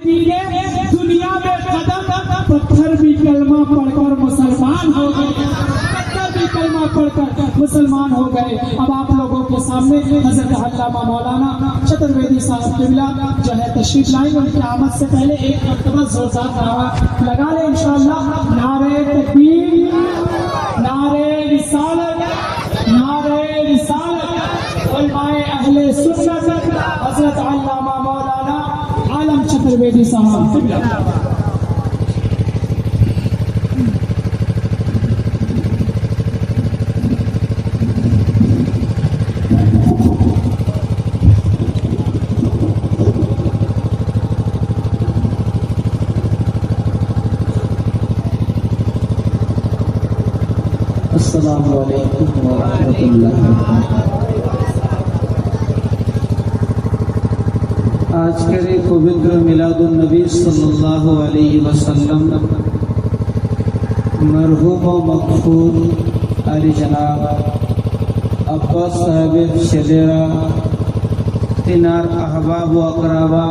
कीड़े दुनिया में कदम पत्थर भी कलमा पढ़कर मुसलमान हो गए, पत्थर भी कलमा पढ़कर मुसलमान हो गए। अब आप लोगों के सामने हजरत अल्लामा मौलाना चतुर्वेदी साहब किबला जो है तशरीफ लाएंगे। उनकी आमद से पहले एक मरतबा जोरदार नारा लगा ले इंशाअल्लाह। नारे तकबीर, नारे रिसालत, नारे रिसालत, उलमाए अहले सुन्नत हजरत अल्लामा मौलाना आलम चतुर्वेदी साहब किबला। अस्सलामु अलैकुम व रहमतुल्लाह। आज के पवित्र मिलादुन नबी सल्लल्लाहु अलैहि वसल्लम मरहूम व मगफूर अली जनाब अब्बास साहब शेलेरा तिनार अहबाब व अकराबा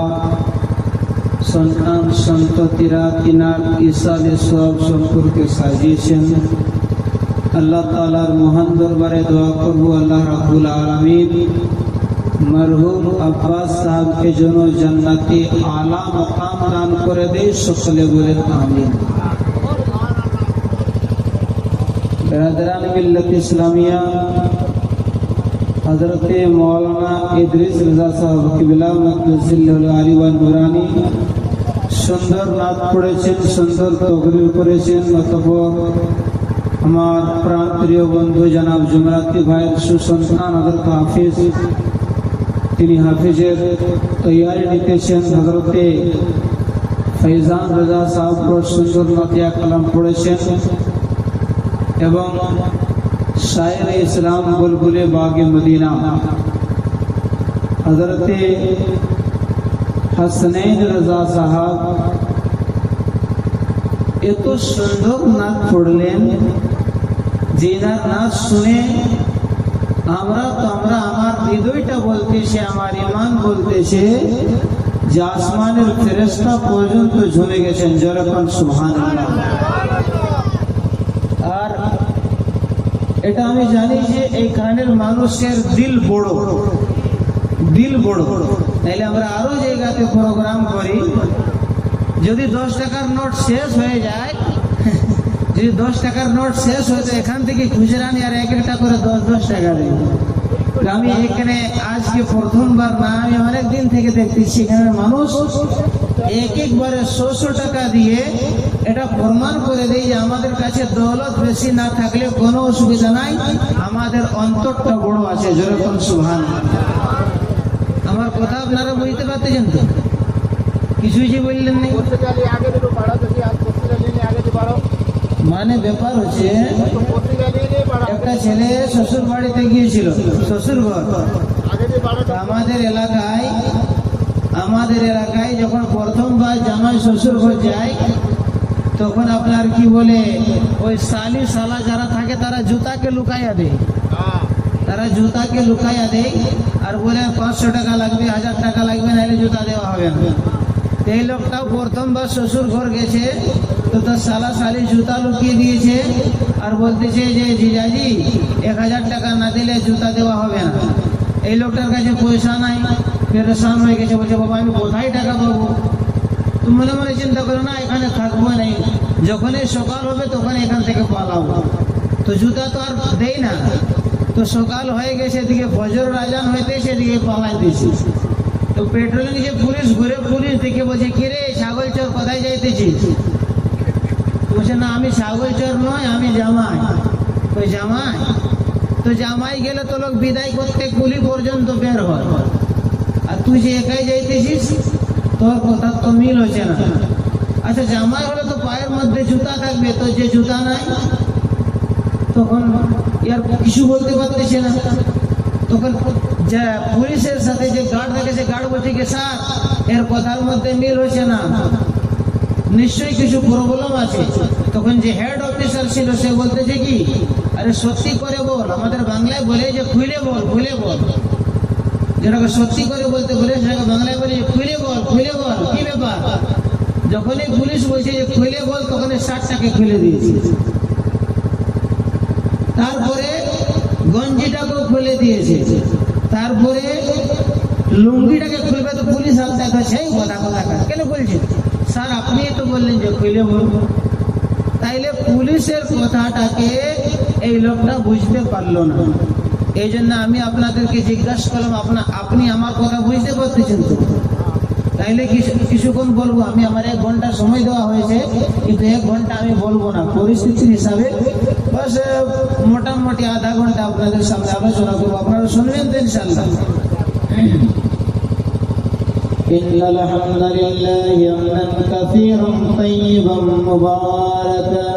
सन्तान संततिरा तिनार इसाले सब সম্পর্কে সাজিয়েছেন। আল্লাহ তাআলার মহান দরবারে দোয়া করব আল্লাহ রাব্বুল আলামিন মরহুম আব্বাস সাহেবকে যেন জান্নাতে আলা মাকাম দান করে দেয়, সকলে বলেন আমিন। বিরাদরান মিল্লাত ইসলামিয়া হযরত মাওলানা ইদ্রিস রিজা সাহেব কিবলা মাকদুসিল্লাহু আলী ওয়া নুরানি সুন্দর নাত পড়েছেন, সুন্দর তকরির করেছেন। অতঃপর আমার প্রাণ প্রিয় বন্ধু জনাব জুমরাতি ভাইয়ের সুসন্তান হযরত হাফিজ, তিনি হাফিজের তৈয়ারি নিতেছেন। হযরতে ফৈজান রাজা সাহেব সুন্দর নাতিয়া কালাম পড়েছেন এবং শায়ের ইসলাম বুলবুলে বাগে মদিনা হযরতে হাসনাইন রাজা সাহেব এত সুন্দর নাচ পড়লেন যে নাচ শুনে আমরা আমার হৃদয়টা বলতেছে, আমার ইমান বলতেছে যে আসমানের ফেরেশতা পর্যন্ত ঝুমে গেছেন। যেরকম সুবহানাল্লাহ। আর এটা আমি জানি যে এই গানের মানুষের দিল বড়, দিল বড়। তাইলে আমরা আরো জায়গাতে প্রোগ্রাম করি, যদি 10 টাকার নোট শেষ হয়ে যায়, যদি 10 টাকার নোট শেষ হয়ে যায় এখান থেকে খুচরা নিয়ে আর এক একটা করে 10 টাকা দেয়। আমি এখানে আজকে প্রথমবার না, আমি অনেক দিন থেকে দেখতেছি এখানে মানুষ একবারে 100 টাকা দিয়ে এটা প্রমাণ করে দেয় যে আমাদের কাছে দৌলত বেশি না থাকলে কোনো অসুবিধা নাই, আমাদের অন্তরটা বড় আছে। যেরকম সুবহানাল্লাহ। আমার কথা আপনারা বুঝতে পারতেছেন তো? কিছুই যে বললেন নেই। মানে ব্যাপার হচ্ছে একটা ছেলে শ্বশুর বাড়িতে গিয়েছিল, শ্বশুর ঘর। আমাদের এলাকায় যখন প্রথমবার জামাই শ্বশুর ঘর যায় তখন আপনার কি বলে ওই শালি শালা যারা থাকে তারা জুতাকে লুকাইয়া দেয়, তারা জুতাকে লুকাইয়া দেয় আর বলে 500 টাকা লাগবে, 1000 টাকা লাগবে, নাহলে জুতা দেওয়া হবে না। এই লোকটাও প্রথমবার শ্বশুর ঘর গেছে তো তার শালা শালি জুতা লুকিয়ে দিয়েছে আর বলতেছে যে জিজাজি 1000 টাকা না দিলে জুতা দেওয়া হবে না। এই লোকটার কাছে পয়সা নাই, পেরেশান হয়ে গেছে, বলছে বাবা আমি কোথায় টাকা পাবো? তুমি মনে মনে চিন্তা করো না এখানে থাকবো নাই, যখনই সকাল হবে তখন এখান থেকে পালাবো। তো জুতা তো আর দেই না। তো সকাল হয়ে গেছে, এদিকে ফজর আজান হইতে সেদিকে পালাই দিয়েছি। তো পেট্রোল নিচে পুলিশ ঘুরে, পুলিশ দেখে বলছে কিরে ছাগল চোর কোথায় যাইতেছিস? বলছে না আমি ছাগল চোর নয়, আমি জামাই। ওই জামাই? তো জামাই গেলে তো লোক বিদায় করতে কুলি পর্যন্ত বের হয়, আর তুই যে একাই যাইতেছিস, তোর কথা তো মিল হচ্ছে না। আচ্ছা জামাই হলে তো পায়ের মধ্যে জুতা থাকবে, তো যে জুতা নাই, তখন ইয়ার কিছু বলতে পারতেছে না। তখন পুলিশের সাথে যে গার্ড থাকে সে গার্ড বলছে কি স্যার এর কথার মধ্যে মিল হচ্ছে না, নিশ্চয়ই কিছু প্রবলেম আছে। তখন যে হেড অফিসার ছিল সে বলতেছে কি আরে সত্যি করে বল, আমাদের বাংলায় বলে যে খুলে বল, খুলে বল। যেটাকে সত্যি করে বলতে বলে সেটাকে বাংলায় বলে খুলে বল, খুলে বল, কি ব্যাপার? যখনই পুলিশ বলছে যে খুলে বল, তখন শার্টটাকে খুলে দিয়েছে। তারপরে গঞ্জিটাকেও খুলে দিয়েছে। তারপরে লুঙ্গিটাকে খুলবে তো পুলিশ আর দেখা সেই কথা কেন বলছে? স্যার আপনি তো বললেন যে খুলে বলবো। তাইলে পুলিশের কথাটাকে এই লোকটা বুঝতে পারলো না। এই জন্য আমি আপনাদেরকে জিজ্ঞাসা করলাম, আপনি আমার কথা বুঝতে পারতেছেন তো? তাইলে কিছুক্ষণ বলবো। আমি আমার 1 ঘন্টা সময় দেওয়া হয়েছে, কিন্তু 1 ঘন্টা আমি বলবো না, পরিস্থিতির হিসাবে বাস মোটামুটি আধা ঘন্টা আপনাদের সামনে আলোচনা করবো। আপনারা শুনবেন তো ইনশাআল্লাহ? إن الحمد لله حمدا كثيرا طيبا مباركا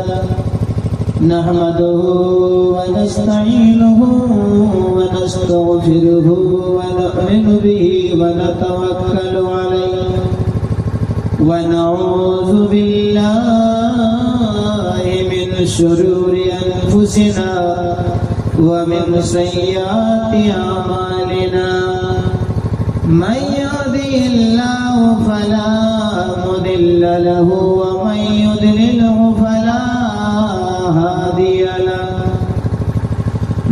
نحمده ونستعينه ونستغفره ونؤمن به ونتوكل عليه ونعوذ بالله من شرور أنفسنا ومن سيئات أعمالنا من يهده الله فلا مضل له ومن يضلله فلا هادي له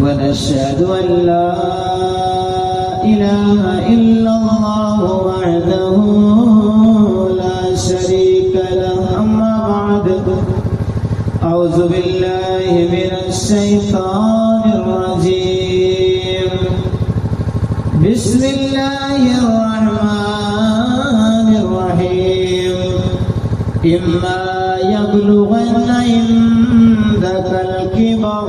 ونشهد أن لا إله إلا الله وحده لا شريك له أما بعد أعوذ بالله من الشيطان الرجيم بسم الله الرحمن الرحيم إما يبلغن عندك الكبر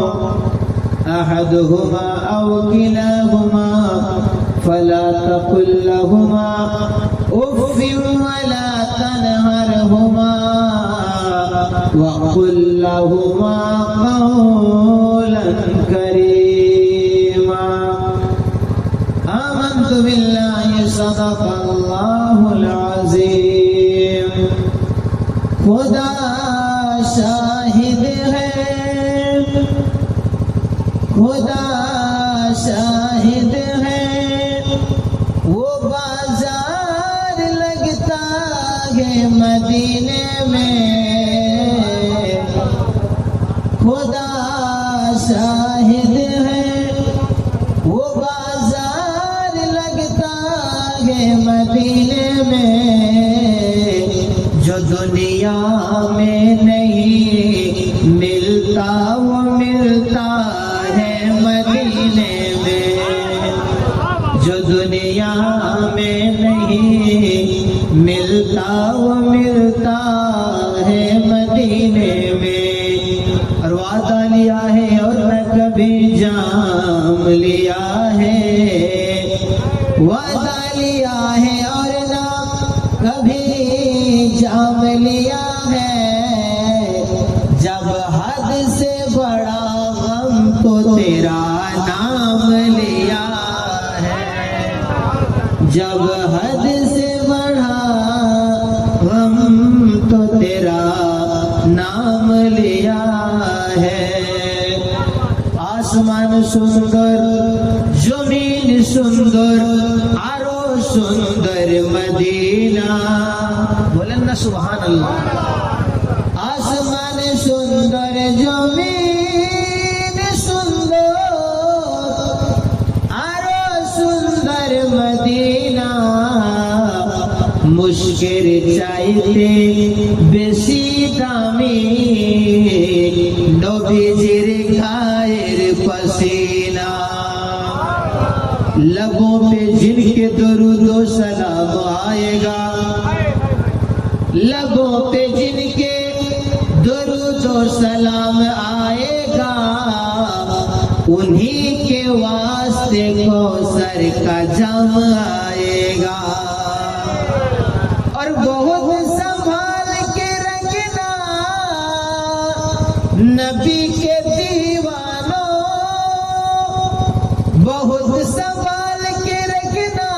أحدهما أو كلاهما فلا تقل لهما أف ولا تنهرهما وقل لهما قولا كريما آمنت بالله صدق الله العظيم खुदा शाहिद है खुदा शाहिद है वो बाजार लगता है मदीने में खुदा शाहिद है वो बाजार लगता है मदीने में जो दुनिया में नहीं मिलता वो मिलता है मदीने में जो दुनिया में नहीं मिलता वो मिलता है मदीने में और वादा लिया है और न कभी जाम लिया है वादा लिया है और न कभी जाम लिया है जब हद से बड़ा गम तो तेरा नाम लिया है जब हद से बड़ा गम तो तेरा नाम लिया है आसमान सुंदर जमीन सुंदर आरो सुंदर मदीना बोलें ना सुभान अल्लाह आसमान सुंदर जमीन सुंदर आरो सुंदर मदीना मुश्किल चाইতে বেশি দামি নবীজির গায়ের पसीना लबों पे जिनके दरूद व सलाम आएगा लबों पे जिनके दरूद व सलाम आएगा उन्हीं के वास्ते कौसर का जाम आएगा और बहुत संभाल के रखना नबी के दीवानों बहुत संभाल के रखना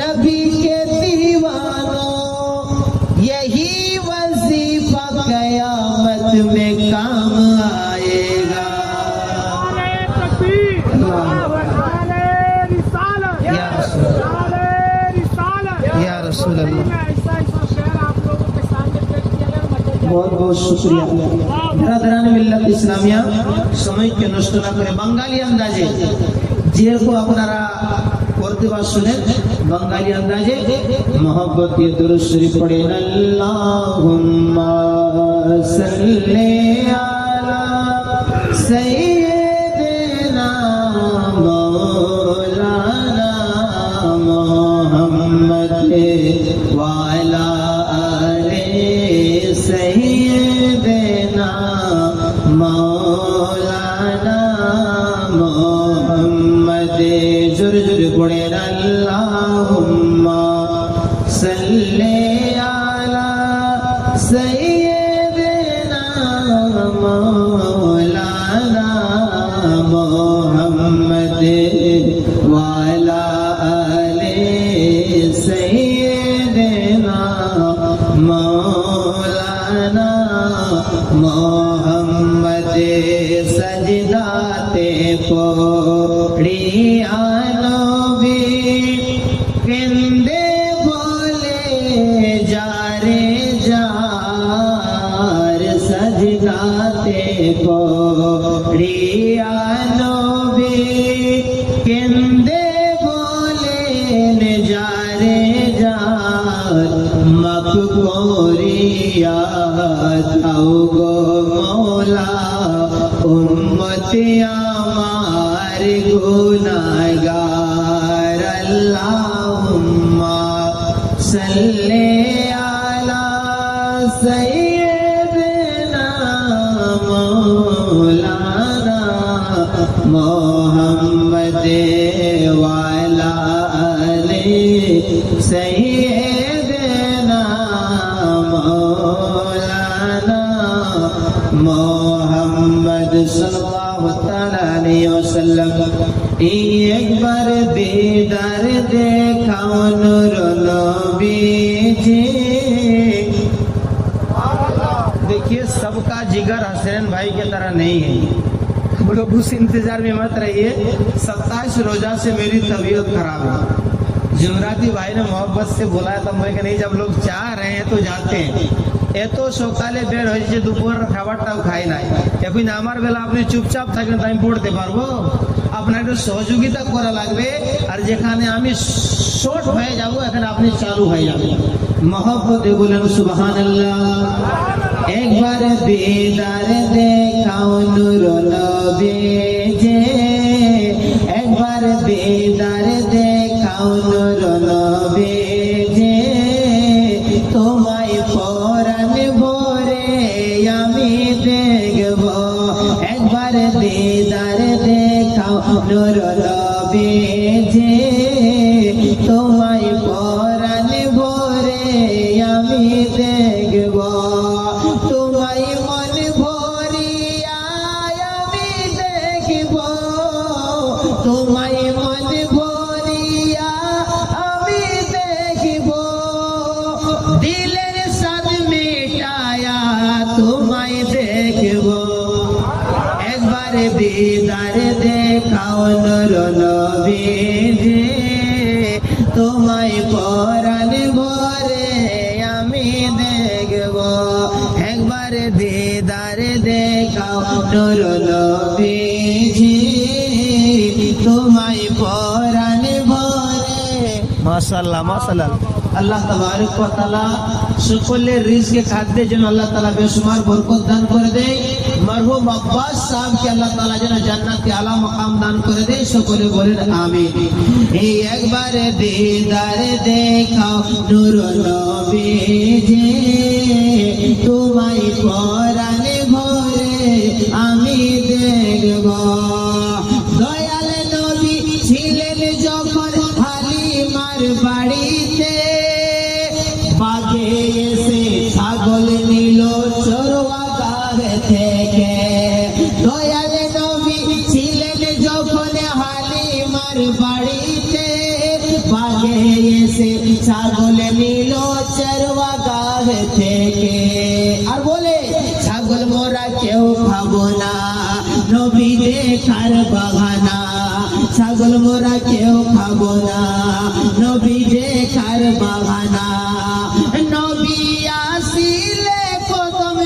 नबी के दीवानों यही वजीफा कयामत में काम आएगा या रसूल अल्लाह बहुत बहुत शुक्रिया। बिरादरान मिल्लत इस्लामिया समय के नष्ट ना करे बंगाली अंदाजे जे को अपनारा করতে বা শুনেন বাঙালি अंदाजे मोहब्बत দিয়ে दुरूद शरीफ पढ़ें अल्लाहुम्मा सल्ली अला सय्यिदिना मौलाना मुहम्मद व अला आले सय्यिदिना मौलाना मुहम्मद जुर जुर पढ़ें अल्लाहुम्मा सल्ली अला सय्यिदिना मौलाना मुहम्मद व अला आले सय्यिदिना मौलाना मुहम्मद सजदाते पढ़िया नबी केंदे बोले जा रे जार सजदाते पढ़िया नबी केंदे बोले जा रे जार मक कोरिया दाओ गो मौला उम्मती हमार गुनाहगार अल्लाहुम्मा सल्ली अला सय्यिदिना मौलाना मुहम्मद व अला आले सय्यिदिना मौलाना मुहम्मद सल्लल्लाहु तआला अलैहि वसल्लम एक बार दीदार देखाओ नूर नबी जी। देखिए सबका जिगर हसनैन भाई की तरह नहीं है, आप लोग उस इंतजार में मत रहिए। 27 रोजा से मेरी तबीयत खराब है। जुमराती भाई ने मोहब्बत से बुलाया था, मैं नहीं जब लोग चाह रहे हैं तो जाते हैं। এত সকালে বের হয়েছে দুপুরের খাবারটাও খাই নাই, এখন আমার বেলা আপনি চুপচাপ থাকেন তো আমি পড়তে পারবো? আপনার একটু সহযোগিতা করা লাগবে, আর যেখানে আমি শর্ট হয়ে যাব এখানে আপনি চালু হয়ে যাবেন। मोहब्बत बोलन सुबहानल्लाह। एक बार दीदार देखाओ नूर नबी जे, एक बार दीदार देखाओ नूर नबी जे, তোমায় পরাণ ভরে আমি দেখব, একবার দিদার দেখাও নূর নবী যে, তোমায় পরাণ ভরে আমি দেখব, তোমায় মন ভরিয়া আমি দেখব, তোমায় মন ভরিয়া আমি দেখব, দিলের সাদ মিটায়া তোমায় দেখব, একবার দিদার দেখাও নূর নবী যে, তোমায় পরাণ ভরে আমি দেখব, একবার দিদার দেখাও নূর নবী যে, তোমায় পরাণ ভরে। মাশাআল্লাহ মাশাআল্লাহ। আল্লাহ তাবারক ওয়া তাআলা সকলের রিজকে খাদ্যের জন্য আল্লাহ তাআলা বেশুমার বরকত দান করে দেয়। মরহুম আব্বাস সাহেবকে আল্লাহ তাআলা যেন জান্নাতে আলা মাকাম দান করে দেয়, সকলে বলেন আমিন। এই একবার দিদার দেখাও নূর নবী যে, তোমায় পরাণ ভরে আমি দেখব, দয়াল নবী ছিলেন যখন হালিমার বাড়িতে, বাগে এসে ছাগল নিল চরওয়াগার থেকে, দয়াল নবী ছিলেন যখন হালিমার বাড়িতে, বাগে এসে ছাগল নিল চরওয়াগার থেকে, আর বলে ছাগল মোরা কেউ খাবো না নবী দেখার বাগানা, ছাগল মোরা কেউ খাবো না নবী দেখার বাগানা, নবী আসিলে কদম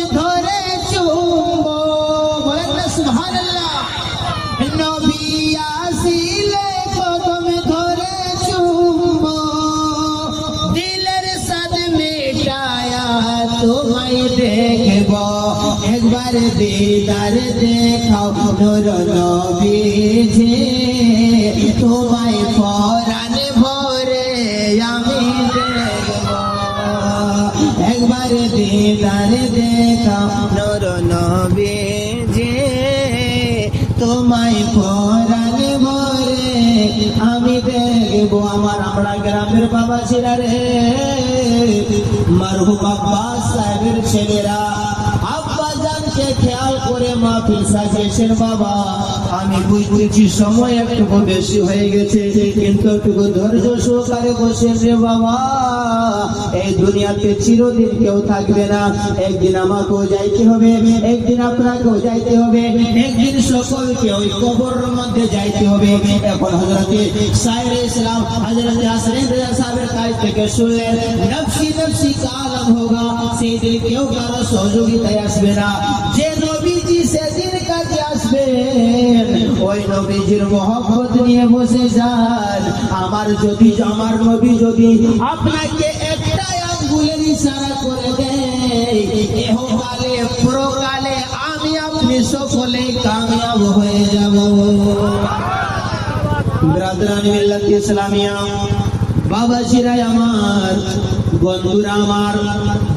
তোমায় দেখব একবার দিদার দেখাও নূর নবীজি তোমায় পরাণে ভরে আমি দেখব একবার দিদার দেখাও নূর নবীজি তোমায় পরাণে ভরে আমি দেখবো। আমরা গ্রামের বাবা ছিলা রে মরহুম আব্বাস সাহেবের ছেলেরা আব্বা জানকে খেয়াল করে মাহফিল সাজিয়েছেন। বাবা আমি বুঝতেছি সময় একটু বেশি হয়ে গেছে, কিন্তু একটু ধৈর্য সহকারে বসে রে বাবা। এই দুনিয়াতে চিরদিন কেউ থাকবে না, একদিন আমাকেও যাইতে হবে, একদিন আপনাকেও যাইতে হবে, একদিন সকলকে ওই কবরের মধ্যে যাইতে হবে। এখন হযরতে সাইরে ইসলাম হযরতে হাসান রাজা সাহেবের কাছ থেকে শুনলেন নফসি নফসি কা আলম হোগা, সেই দিন কেউ কারো সহযোগিতায় আসবে না। যে নবীজি সেদিন কাছে আসবেন ওই নবীজির মহব্বত নিয়ে বসে যান। আমার নবী যদি আপনাকে একটা আঙ্গুলের ইশারা করে দেয়, ইহকালে পরকালে আমি আপনি সকলে কামিয়াব হয়ে যাব। ব্রাদরান মিল্লাত ইসলামিয়া, বাবা জিরাই আমার, বন্ধুরা আমার,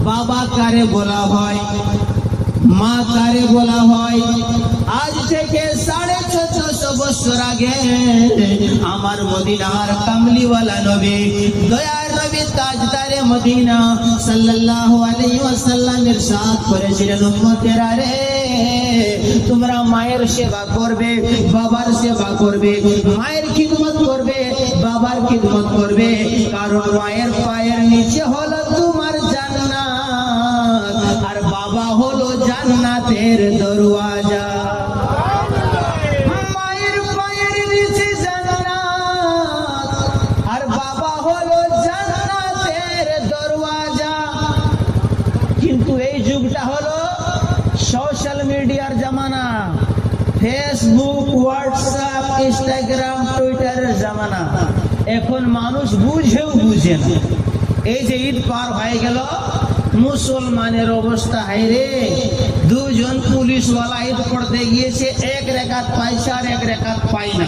বাবা কারে বলা হয়, মা কারে বলা হয়? আজ থেকে 650 বছর আগে আমার মদিনার কামলিওয়ালা নবী, দয়ার নবী, তাজদারে মদিনা সাল্লাল্লাহু আলাইহি ওয়াসাল্লাম ইরশাদ করেছিলেন, উম্মতেরা রে তোমরা মায়ের সেবা করবে, বাবার সেবা করবে, মায়ের খিদমত করবে, বাবার খিদমত করবে, কারণ মায়ের পায়ের নিচে হলো তোমার জান্নাত, আর বাবা হলো জান্নাতের দরওয়াজা। মায়ের পায়ের নিচে জান্নাত আর বাবা হলো জান্নাতের দরওয়াজা। কিন্তু এই যুগটা হলো সোশ্যাল মিডিয়ার জামানা, ফেসবুক, হোয়াটসঅ্যাপ, ইনস্টাগ্রাম, টুইটারের জামানা। এখন মানুষ বুঝেও বুঝে না। এই যে ঈদ পার হয়ে গেল, মুসলমানের অবস্থা হাই রে। দুজন পুলিশওয়ালা ঈদ পড়তে গিয়েছে, এক রেখাত পাইছে আর এক রেখাত পাই না।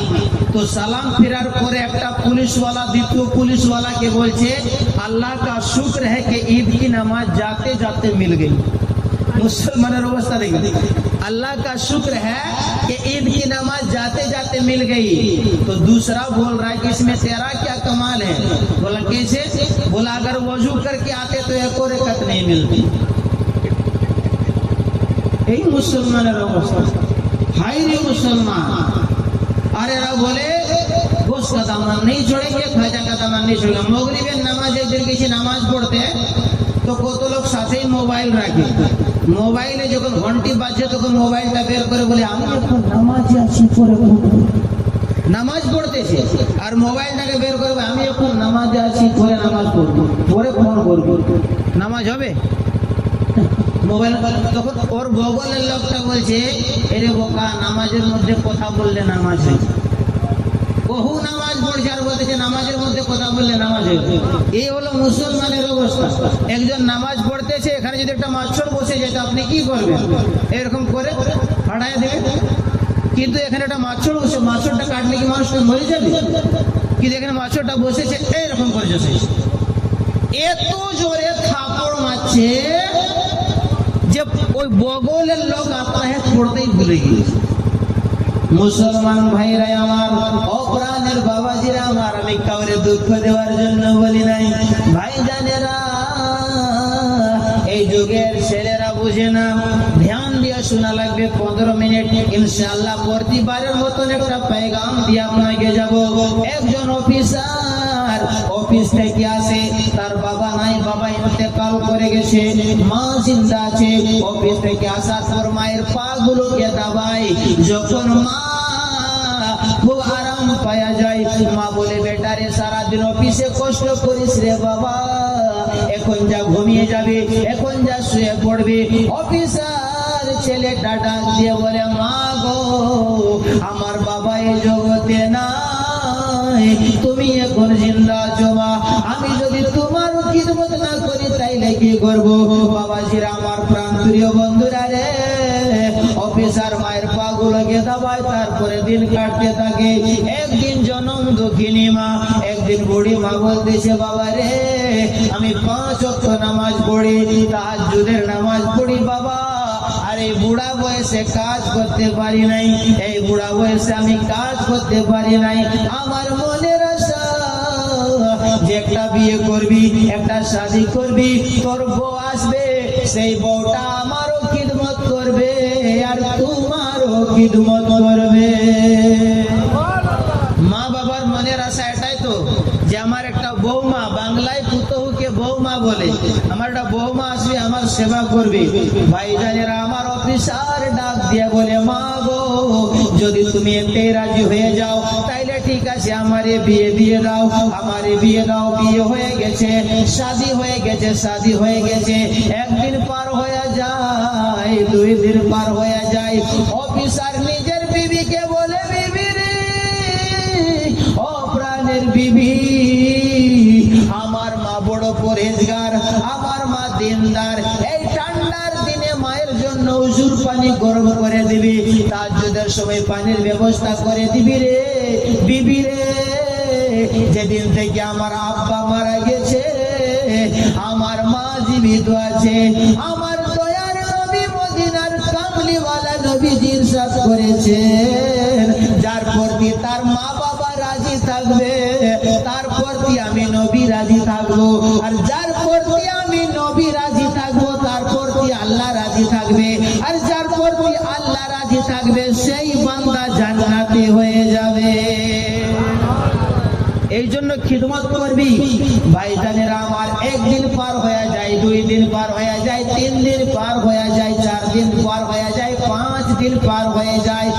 তো সালাম ফেরার পরে একটা পুলিশওয়ালা দ্বিতীয় পুলিশওয়ালাকে বলছে, আল্লাহ का शुक्र है कि ईद की नमाज जाते जाते मिल गई। मुसलमाনের অবস্থা দেখি, अल्लाह का शुक्र है कि ईद की नमाज जाते जाते मिल गई। तो दूसरा बोल रहा है कि इसमें तेरा क्या कमाल है? बोला कैसे? बोला अगर वजू करके आते तो एक और रकत नहीं मिलती। यही मुसलमाনের অবস্থা। हाय रे मुसलमान, अरे रा बोले गोश का दामन नहीं छोड़ेंगे, खाजा का दामन नहीं छोड़ेंगे। मगरिबेर नामाज एक दिन किसी नामाज पढ़ते हैं तो কত লোক সাথেই মোবাইল রাখে, মোবাইলে যখন ঘন্টি বাজছে তখন মোবাইলটা বের করে বলে আমি এখন নামাজে আছি, পরে নামাজ পড়তেছে, আর মোবাইলটাকে বের করবে আমি এখন নামাজে আছি, পরে নামাজ পড়বো, পরে ফোন করবো। নামাজ হবে? মোবাইল। তখন ওর বগলের লোকটা বলছে, এরে বোকা, নামাজের মধ্যে কথা বললে নামাজ হয়। বহু নামাজ পড়ছে আর বলতেছে নামাজের মধ্যে কথা বললে নামাজ হয়। এই হলো মুসলমানের অবস্থা। একজন নামাজ পড়তেছে, এখানে যদি একটা মাছর বসে যেত আপনি কি করবেন? এরকম করে হাঁটায় দেবেন। কিন্তু এখানে একটা মাছর বসে, মাছরটা কাটলে কি মানুষটা মরে যাবে? কিন্তু এখানে মাছরটা বসেছে, এইরকম করে বসেছে, এত জোরে থাপড় মারছে যে ওই বগলের লোক আপনার পড়তেই ভুলে গিয়েছে। মুসলমান ভাইরা আমার, অপ্রাণের বাবাজিরা আমার, আমি কাউরে দুঃখ দেওয়ার জন্য বলি নাই। ভাই জানেরা, এই যুগের ছেলেরা বুঝে না, ধ্যান দিয়ে শোনা লাগবে 15 মিনিট ইনশাআল্লাহ। প্রতিবারের মতন একটা পেগাম দিয়ে আপনাকে যাব। একজন অফিসার অফিস থেকে আসে, তার বাবা নাই, বাবা ইন্তেকাল করে গেছে, মা জিন্দা আছে। অফিস থেকে আসার পর মায়ের পা গুলোকে দাবায়, যখন মা খুব আরাম পাওয়া যায়, মা বলে বেটা রে সারাদিন অফিসে কষ্ট করিস রে বাবা, এখন যা ঘুমিয়ে যাবে, এখন যা শুয়ে পড়বে। অফিসার ছেলেটা ডাক দিয়ে বলে, মা গো, আমার বাবা এই জগতে নাই, তুমি এখন জিন্দা আছো মা, আমি যদি তোমার খিদমত না করি তাইলে কি করবো? বাবাজিরা আমার প্রাণ প্রিয় বন্ধুরা রে, অফিসার মায়ের পাগুলোকে দাবায়, তারপরে দিন কাটতে থাকে। একদিন জনম দুঃখিনী মা, একদিন বুড়ি মা বলতেছে, বাবা রে আমি 5 ওয়াক্ত নামাজ পড়ি, তাহাজ্জুদের নামাজ পড়ি বাবা, আর এই বুড়া বয়সে কাজ করতে পারি নাই, এই বুড়া বয়সে আমি কাজ করতে পারি নাই। আমার মনের আশা যে একটা বিয়ে করবি, একটা শাদী করবি, তোর বউ আসবে, সেই বউটা আমারও খিদমত করবে আর তোমারও খিদমত করবে। মা বাবার মনের আশা এটাই তো, যে আমার একটা বৌমা, বাংলায় পুতহুকে বৌমা বলে, আমার একটা বৌমা আসবে, আমার সেবা করবে। ভাইজানেরা আমার অফিসার ডাক দিয়ে বলে, মা গো যদি তুমি এতে রাজি হয়ে যাও তাইলে ঠিক আছে, আমারে বিয়ে দিয়ে দাও, আমারে বিয়ে দাও। বিয়ে হয়ে গেছে, শাদী হয়ে গেছে, শাদী হয়ে গেছে। একদিন পার হয়ে যায়, 2 দিন পার হয়ে যায়। অফিসার নিজের বিবিকে বলে, বিবি রে, ও প্রাণের বিবি, আমার মা বড় পরহেজগার, আমার মা দিনদার, এই ঠান্ডার দিনে মায়ের জন্য উজুর পানি গরম করে দিবি, তাহাজ্জুদের সময় পানির ব্যবস্থা করে দিবি রে বিবি রে। যেদিন থেকে আমার আব্বা মারা গেছে, আমার মা জীবিত আছে। আমার দয়ার নবী মদিনার কামলিওয়ালা নবী ইরশাদ করেছেন, যার প্রতি তার মা বাবা রাজি থাকবে, তার প্রতি আমি নবী রাজি থাকবো, আর যার প্রতি আমি নবী রাজি থাকবো, তার প্রতি আল্লাহ রাজি থাকবে, আর যার প্রতি আল্লাহ রাজি থাকবে সেই বান্দা জান্নাতি হয়ে যাবে। এই জন্য খিদমত করবি। ভাইজানেরা আমার, একদিন পার হয়ে যায়, 2 দিন পার হয়ে যায়, 3 দিন পার হয়ে যায়, 4 দিন পার হয়ে যায়, 5 দিন পার হয়ে যায়।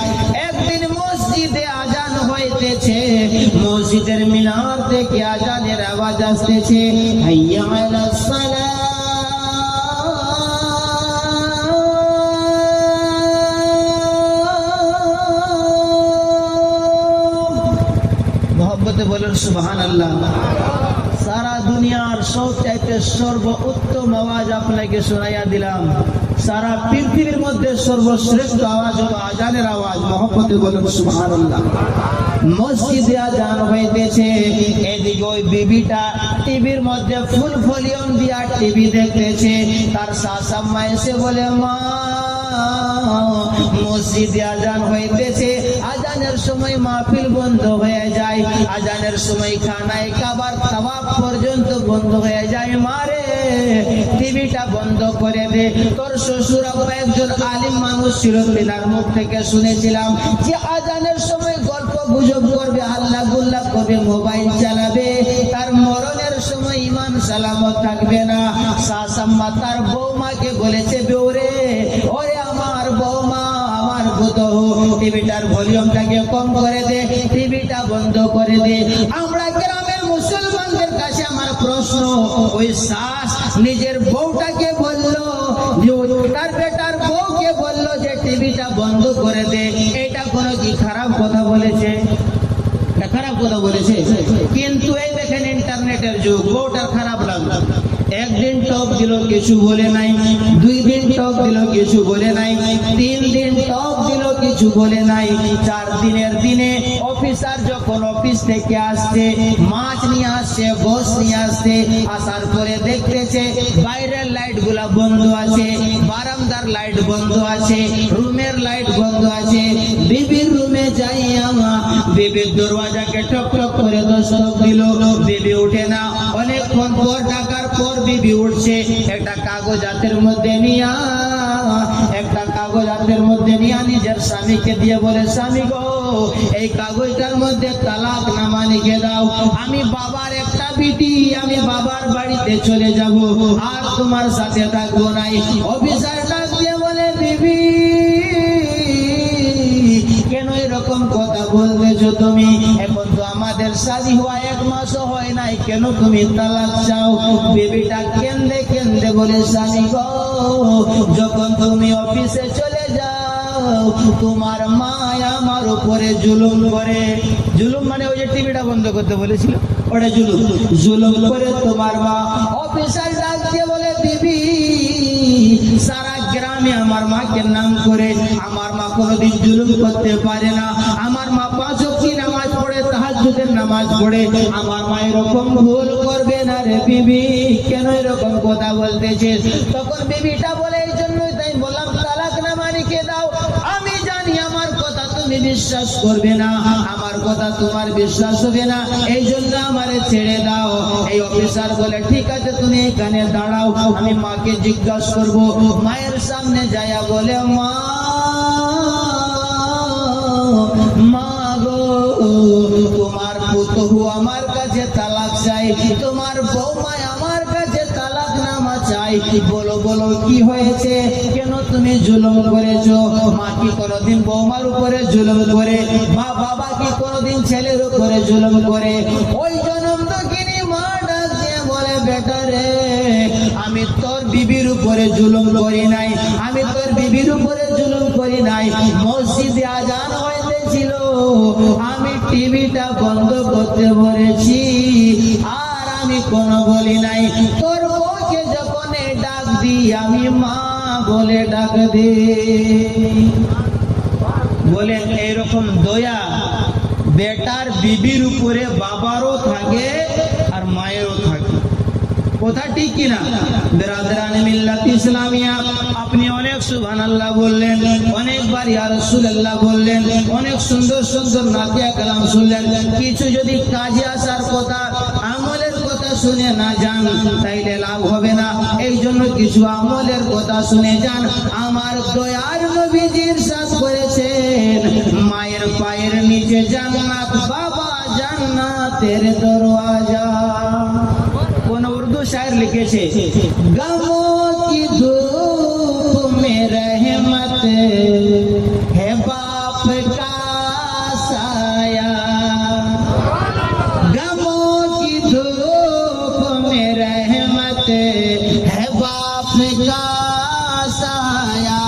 একদিন মসজিদে আজান হইতেছে, মসজিদের মিনার থেকে আজানের আওয়াজ আসতেছে, হাইয়া আলাস সালাহ, মোহব্বতে বলেন সুবহানাল্লাহ। সারা দুনিয়ার সবচাইতে সর্বোত্তম আওয়াজ আপনাকে শোনাইয়া দিলাম। সারা পৃথিবীর মধ্যে সর্বশ্রেষ্ঠ আওয়াজ হলো আজানের আওয়াজ। মোহব্বতে বলেন সুবহানাল্লাহ। মসজিদে আজান হইতেছে, এদিকে ওই বিবিটা টিভির মধ্যে ফুল ভলিউম দিয়া টিভি দেখতেছে। তার শাশুড়ি এসে বলে, মা মসজিদে আজান হইতেছে, আজানের সময় মাহফিল বন্ধ হয়ে যায়, আজানের সময় খানায় খাবার তাওয়াফ পর্যন্ত বন্ধ হয়ে যায়, মারে টিভিটা বন্ধ করে দে। তোর শ্বশুর আব্বা একজন আলিম মানুষ ছিল, তিনার মুখ থেকে শুনেছিলাম যে আজানের সময় গল্প গুজব করবে, আল্লাহ গুল্লাহ করবে, মোবাইল চালাবে, তার মরণের সময় ঈমান সালামত থাকবে না। শাশুম্মা তার বৌমাকে বলেছে, বউরে, ওরে আমার বৌমা, আমার বুতহু, টিভিটার ভলিউমটাকে কম করে দে, টিভিটা বন্ধ করে দে। আমরা গ্রামের মুসলমানদের কাছে আমার প্রশ্ন, ওই শাশ নিজের বউটাকে বললো, তার বেটার বউকে বললো যে টিভিটা বন্ধ করে দে, এটা কোনো কি খারাপ কথা বলেছে? খারাপ কথা বলেছে? কিন্তু এই দেখেন ইন্টারনেটের যুগ, বউটার খারাপ লাগলো, একদিন টক দিল কিছু বলে নাই, 2 দিন টক দিল কিছু বলে নাই, 3 দিন টক দিল কিছু বলে নাই, 4 দিনের দিনে অফিসার যখন অফিস থেকে আসছে, মাছ নিয়ে আসছে, গোশ নিয়ে আসছে, আসার পরে দেখতেছে বাইরের লাইট গুলা বন্ধ আছে, বারান্দার লাইট বন্ধ আছে, রুমের লাইট বন্ধ আছে। বিবির রুমে যাইয়া বিবির দরওয়াজাকে টক টক করে দস্তক দিল, বিবি উঠে না। অনেকক্ষণ পর ডাকার পর বিবি উঠছে, একটা কাগজ হাতের মধ্যে নিয়া, একটা কাগজ হাতের মধ্যে নিয়া নিজের স্বামীকে দিয়ে বলে, স্বামী গো, এই কাগজটার মধ্যে তালাক নামা লিখে দাও, আমি বাবার একটা বিটি, আমি বাবার বাড়িতে চলে যাব, আর তোমার সাথে থাকবো নাই। অফিসার ডাক দিয়ে বলে, বিবি কেন এরকম কথা বলতেছো তুমি? এখন তো আমাদের শাদী হওয়া 1 মাসও হয় নাই, কেন তুমি তালাক চাও? বেবিটা কেন্দে কেন্দে বলে, স্বামী গো, যখন তুমি অফিসে চলে যাও তোমার মা আমার উপরে জুলুম করে। জুলুম মানে ওই যে টিভিটা বন্ধ করতে বলেছিল, ওটা জুলুম। জুলুম করে তোমার মা। অফিসার ডাক দিয়ে বলে, বিবি সারা গ্রামে আমার মাকে নাম করে, আমার মা কোনোদিন জুলুম করতে পারে না। আমার মা 5 ওয়াক্ত নামাজ পড়ে, তাহাজ্জুদের নামাজ পড়ে। আমার মা এরকম ভুল করবে না রে বিবি, কেন এরকম কথা বলতেছিস? তখন বিবিটা বলে, এই জন্যই তাই বললাম তালাক না মানিকে দাও। আমি জানি আমার কথা তুমি বিশ্বাস করবে না, আমার কথা তোমার বিশ্বাস হবে না, এই জন্য আমারে ছেড়ে দাও। এই অফিসার বলে, ঠিক আছে তুমি এখানে দাঁড়াও, আমি মাকে জিজ্ঞাসা করবো। মায়ের সামনে যায়া বলে, মা গো, তোমার পুতহু আমার কাছে তালাক চাই, তোমার বৌমা আমার কাছে তালাক নামা চাই। বলো বলো কি হয়েছে, কেন তুমি জুলুম করেছো? মা কি কোনোদিন বৌমার উপরে জুলুম করে? মা বাবা কি কোনোদিন ছেলের উপরে জুলুম করে? ওই জনম দুঃখিনী মা ডাক দিয়ে বলে, বেটা রে, আমি তোর বিবির উপরে জুলুম করি নাই, আমি তোর বিবির উপরে জুলুম করি নাই। মসজিদে আজান হইতেছিল, আমি টিভিটা বন্ধ করতে বলেছি, আর আমি কোনো বলি নাই। তোর বউকে যখন ডাক দিই আমি মা বলে ডাক দিই। বলেন এইরকম দয়া বেটার বিবির উপরে বাবারও থাকে আর মায়েরও থাকে। কথা ঠিক কিনা? বিরাদরানে মিল্লাত ইসলামিয়া, আপনি অনেক সুবহানাল্লাহ বললেন, অনেকবার ইয়া রাসূলুল্লাহ বললেন, অনেক সুন্দর সুন্দর নাতিয়া কালাম শুনলেন। কিছু যদি কাজে আসার কথা, আমলের কথা শুনে না যান, তাইলে লাভ হবে না। এই জন্য কিছু আমলের কথা শুনে যান। আমার দয়ার নবীজি ইরশাদ করেছেন, মায়ের পায়ের নিচে জান্নাত, বাবা জান্নাতের দরওয়াজা। কোন উর্দু শায়ের লিখেছে, গমো কি ধূপ মে रहमत है बाप का साया, गमो की धूप में रहमत है बाप का साया,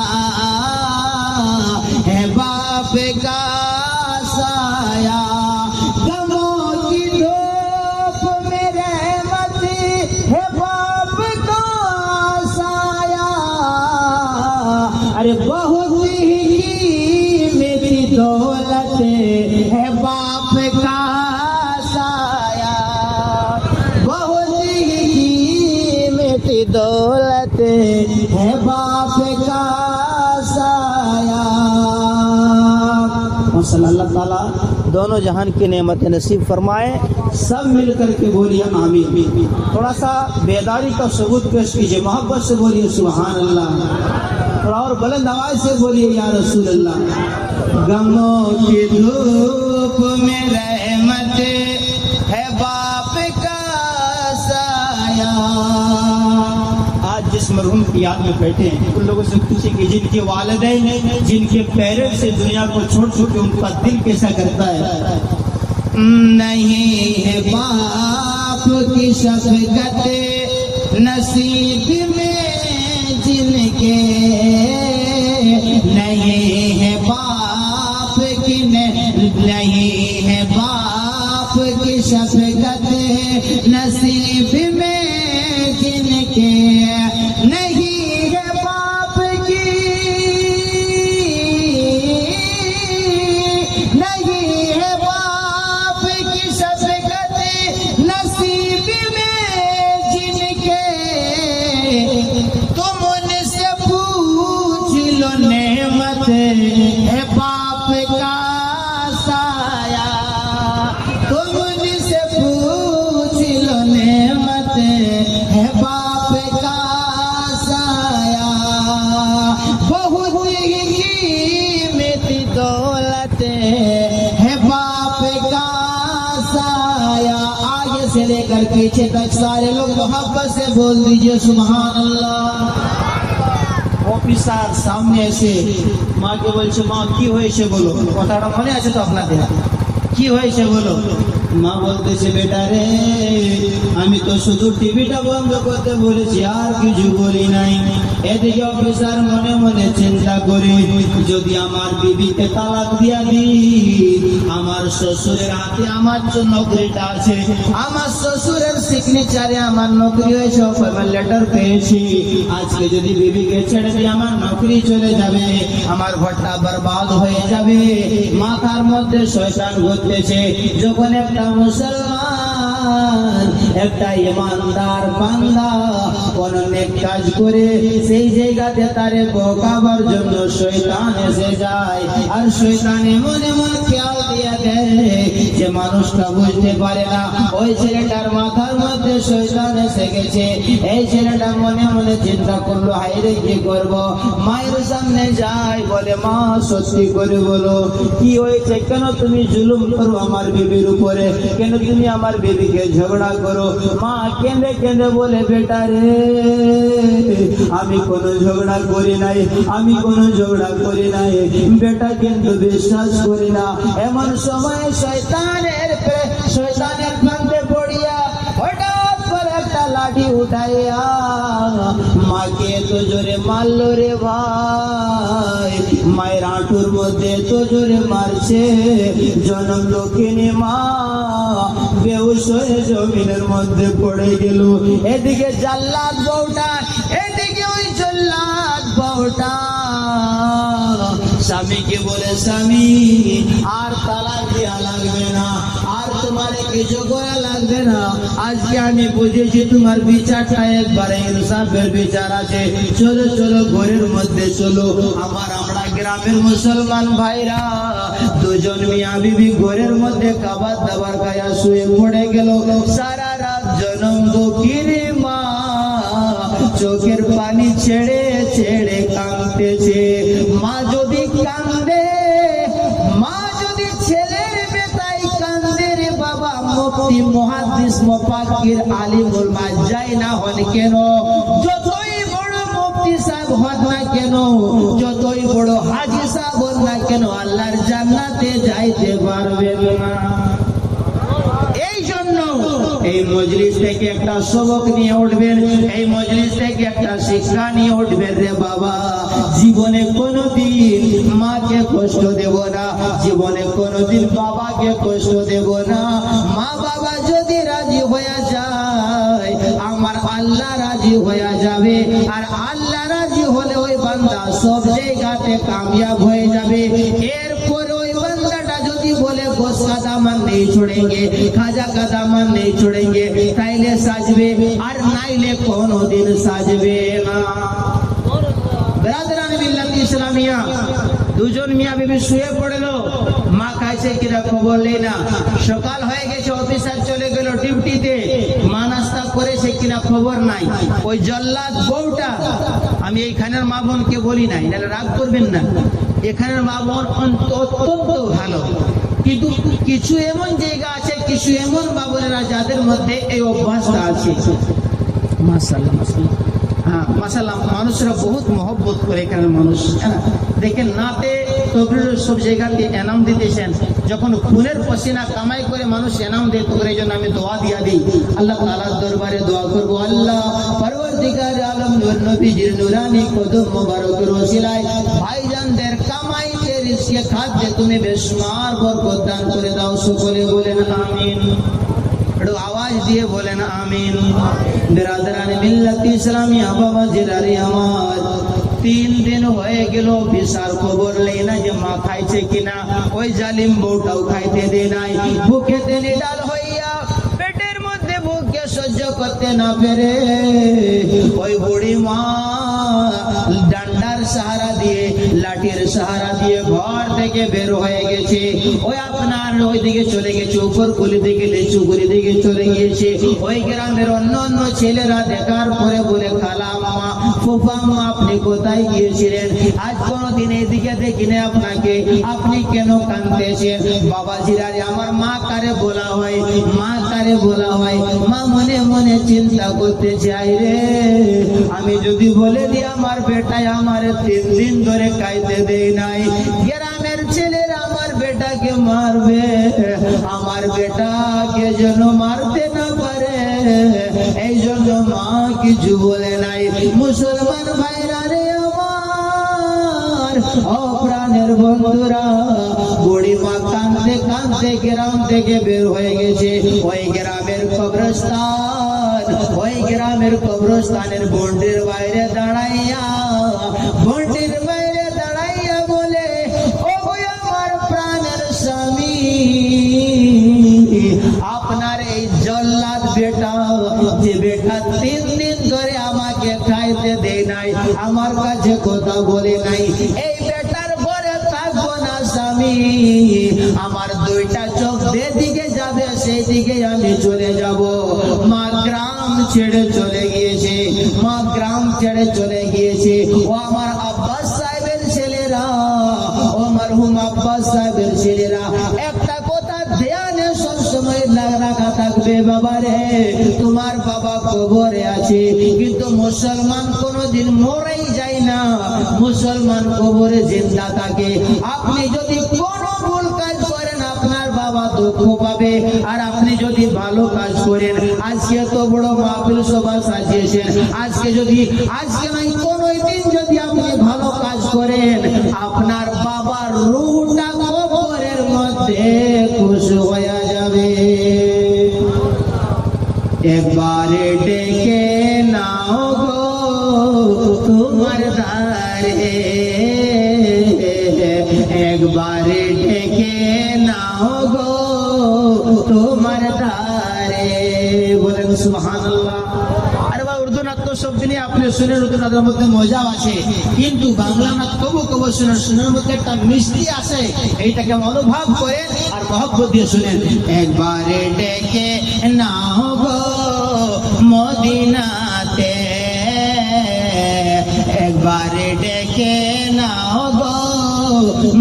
है बाप का साया। गमो की धूप में रहमत है बाप का साया, अरे बहुत ही मेरी दौलत है बाप का साया, बहुत ही मेरी दौलत है बाप का साया। अल्लाह ताला दोनों जहान की नेमत नसीब फरमाए। सब मिलकर के बोलिए आमीन। थोड़ा सा बेदारी का सबूत पेश कीजिए, मोहब्बत से बोलिए सुभान अल्लाह। थोड़ा और बुलंद आवाज से बोलिए या रसूल अल्लाह। गमों की धूप में रहमत है बाप का साया। आज जिस मरहूम की याद में बैठे हैं, उन लोगों से पूछे कि जिनके वालिदैन, जिनके पेरेंट्स से दुनिया को छोड़ चुके, उनका दिल कैसा करता है? नहीं है बाप की शफकत नसीब में जिनके, नहीं है बाप की, नहीं है बाप की शफकत नसीब में जिनके, नहीं है बाप की, नहीं है बाप की शफकत नसीब में जिनके, तुम उनसे पूछ लो नेमत है बाप का साया, तुम उनसे पूछ लो नेमत है बाप का साया। बहुत ही कीमती दौलत है बाप का साया। आगे से लेकर पीछे तक सारे लोग मोहब्बत से बोल दीजिए सुभान अल्लाह। অফিসার সামনে এসে মাকে বলছে, মা কি হয়েছে বলো। কথাটা মনে আছে তো আপনাদের? কি হয়েছে বলো? মা বলতেছে, বেটা রে, আমি তো শুধু টিভিটা বন্ধ করতে বলেছি, আর কিছু বলি নাই। এদিকে অফিসার মনে মনে চিন্তা করে, যদি আমার বিবিকে তালাক দিয়া দিই, আমার শ্বশুরের হাতে আমার যে নকরিটা আছে, আমার শ্বশুরের সিগনেচারে আমার নকরি হয়েছে, অফার লেটার পেয়েছি, আজকে যদি বিবিকে ছেড়ে দিই আমার নকরি চলে যাবে, আমার ঘরটা বরবাদ হয়ে যাবে। মাথার মধ্যে শয়তান ঘুরতেছে। যখন একটা মুসলমান, একটা ইমানদার বান্দা কোন নেক কাজ করে, সেই জায়গাতে তারে বকাবার জন্য শয়তান এসে যায়। আর শয়তানে মনে মনে খেয়াল দিয়ে দেয় যে মানুষটা বুঝতে পারে না ওই ছেলেটার মাথার মধ্যে শয়তান এসে গেছে। এই ছেলেটা মনে মনে চিন্তা করলো, হাইরে কি করব? মায়ের সামনে যায়, বলে, মা সত্যি করে বলো কি হয়েছে? কেন তুমি জুলুম করো আমার বিবির উপরে? কেন তুমি আমার বিবিকে ঝগড়া করো? মা কেঁদে কেঁদে বলে, বেটা রে, আমি কোনো ঝগড়া করি নাই, আমি কোনো ঝগড়া করি নাই বেটা, কিন্তু বিশ্বাস করি না। এমন সময় শয়তানের ফাঁদে পড়িয়া হঠাৎ করে একটা লাঠি উঠাইয়া মাকে তো জোরে মারলো রে ভাই, মায়ের হাঁটুর মধ্যে তো জোরে মারছে, জনম দক্ষিণী মা বেহুশ হয়ে জমিনের মধ্যে পড়ে গেল। এদিকে জাল্লাদ বউটা, এদিকে ওই জল্লাদ বউটা স্বামীকে বলে, স্বামী আর তালাক দেওয়া লাগবে না, আর তোমার কিছু করা লাগবে না, আজকে আমি বুঝেছি তোমার বিচারটা একবারে ইনসাফের বিচার আছে, চলো চলো ঘরের মধ্যে চলো। আমরা গ্রামের মুসলমান ভাইরা দুজন মিয়া বিবি ঘরের মধ্যে খাবার দাবার খায়া শুয়ে পড়ে গেল। সারা রাত জনম দক্ষিণী মা চোখের পানি ছেড়ে ছেড়ে কাঁদতেছে। মা যদি কান্দে, মা যদি ছেলের বেটাই কান্দে রে বাবা, মুফতি মুহাদ্দিস মুফাক্কির আলিম উলামা যাই না হন কেন, যতই বড় মুফতি সাহেব হন না কেন, যতই বড় হাজী সাহেব হন না কেন, আল্লাহর জান্নাতে যাইতে পারবেন না। এই জন্য এই মজলিস থেকে একটা সবক নিয়ে উঠবেন, এই মজলিস থেকে একটা শিক্ষা নিয়ে উঠবেন রে বাবা, জীবনে কোনোদিন মাকে কষ্ট দেব না, জীবনে কোনোদিন বাবাকে কষ্ট দেব না। মা বাবা যদি রাজি হয়ে যায়, আমার আল্লাহ রাজি হয়ে যাবে, আর আল্লাহ রাজি হলে ওই বান্দা সব জায়গাতে কামিয়াব হয়ে যাবে। এরপর ওই বান্দাটা যদি বলে গোশ का दामन नहीं छोड़ेंगे, खाजा का दामन नहीं छोड़ेंगे, তাইলে সাজবে, আর নাইলে কোনোদিন সাজবে না। বেরাদরান মিল্লাত ইসলামিয়া, দুজন মিয়া বিবি শুয়ে পড়লো, মা খাইছে কিনা খবর নেই না, সকাল হয়ে গেছে, অফিসার চলে গেল ডিউটিতে, মা নাস্তা করেছে কিনা খবর নাই। ওই জল্লাদ বউটা, আমি এইখানের মা বোনকে বলি নাই, নাহলে রাগ করবেন না, এখানের মা বোন অত্যন্ত ভালো, কিন্তু কিছু এমন জায়গা আছে, কিছু এমন মা বোনেরা যাদের মধ্যে এই অভ্যাসটা আছে। মাশাআল্লাহ মাশাআল্লাহ, হ্যাঁ মাশাআল্লাহ, মানুষরা বহুত মহব্বত করে এখানের মানুষ। দেখেন নাতে তবলিগ সব জায়গাতে এনাম দিতেছেন, যখন খুনের পসিনা কামাই করে মানুষ এনাম দেয়, তো এই জন্য আমি দোয়া দিয়া দিই, আল্লাহ তাআলার দরবারে দোয়া করব, আল্লাহ পরওয়ারদিগার আলম নূর নবীজির নূরানি কদম মোবারকের ওসিলায় ভাইজানদের কামাইতে রিজকে খাদ্যে তুমি বেশুমার বরকত দান করে দাও, সকলে বলেন আমিন। একটু আওয়াজ দিয়ে বলেন আমিন। বেরাদরান মিল্লাত ইসলামিয়া বাবা জিরারি আমার, 3 দিন হয়ে গেল বিশাল খবর নেই না যে মা খাইছে কিনা, ওই জালিম বউটাও খাইতে দেয় নাই, ভুখেতে নিডাল হইয়া পেটের মধ্যে ভুখকে সহ্য করতে না পেরে ওই বুড়ি মা ডান্ডার সাহারা দিয়ে, লাঠির সাহারা দিয়ে ঘর থেকে বের হয়ে গেছে, ওই আপনার ওই দিকে চলে গেছে, উপর গলি দিকে লিচু গলি দিকে চলে গিয়েছে। ওই গ্রামের অন্য অন্য ছেলেরা দেখার পরে বলে, খালা মা, ফুফা মা, আপনি কোথায় গিয়েছিলেন? আজ কোনদিন এদিকে দেখিনি আপনাকে, আপনি কেন কাঁদতেছেন? বাবাজিরারে আমার মা কারে বলা হয়, মা কারে বলা হয়? মা মনে মনে চিন্তা করতে চাই রে, আমি যদি বলে দিই আমার বেটায় আমার 3 দিন ধরে খাইতে দেয় নাই, গ্রামের ছেলেরা আমার বেটা বেটাকে মারবে, আমার বেটাকে যেন মারতে না পারে, এই জন্য মা কিছু বলে নাই। মুসলমান ভাইরা রে আমার, ও প্রাণের বন্ধুরা, বুড়িমা কাঁদতে কাঁদতে গ্রাম থেকে বের হয়ে গেছে। ওই গ্রামের কবরস্থানের বন্ডির বাইরে দাঁড়াইয়া বলে, ও আমার প্রাণের স্বামী, আপনার এই জল্লাদ বেটা, যে বেটা 3 দিন ধরে আমাকে খাইতে দেয় নাই, আমার কাছে কথা বলে নাই, এই বেটার পরে থাকবো না স্বামী। আমার 2টা চোখ যেদিকে যাবে সেই দিকে আমি চলে যাব। মা গ্রাম ছেড়ে চলে গিয়েছে। ও আমার আব্বাস সাহেবের ছেলেরা, ও মরহুম আব্বাস সাহেবের ছেলেরা, একটা কথা ধ্যানে সবসময় রাখা থাকবে, বাবা রে, তোমার বাবা কবরে আছে, কিন্তু মুসলমান কোনোদিন মরেই যায় না, মুসলমান কবরে জিন্দা থাকে। আপনি যদি কোনো ভুল কাজ করেন আপনার বাবা দুঃখ পাবে, আর আপনি যদি ভালো কাজ করেন, আজকে তো বড় মাহফিল সভা সাজিয়েছেন, আজকে নয় কোনো দিন যদি আপনি ভালো কাজ করেন, আপনার বাবার রূহটা কবরের মধ্যে খুশি হয়ে যাবে। একবারে ডেকে নাও গো তোমার দ্বারে, একবারে ডেকে নাও গো তোমার দ্বারে। বলেন সুবহানাল্লাহ। আরে ভাই, উর্দু নাচ তো সব দিনই আপনি শুনেন, উর্দু নাচের মধ্যে মজাও আছে, কিন্তু বাংলা নাচ কবু শুনের মধ্যে একটা মিষ্টি আছে, এইটাকে অনুভব করেন আর মহব্বত দিয়ে শুনেন। একবারে ডেকে নাও গো মদিনাতে, একবারে ডেকে নাও গো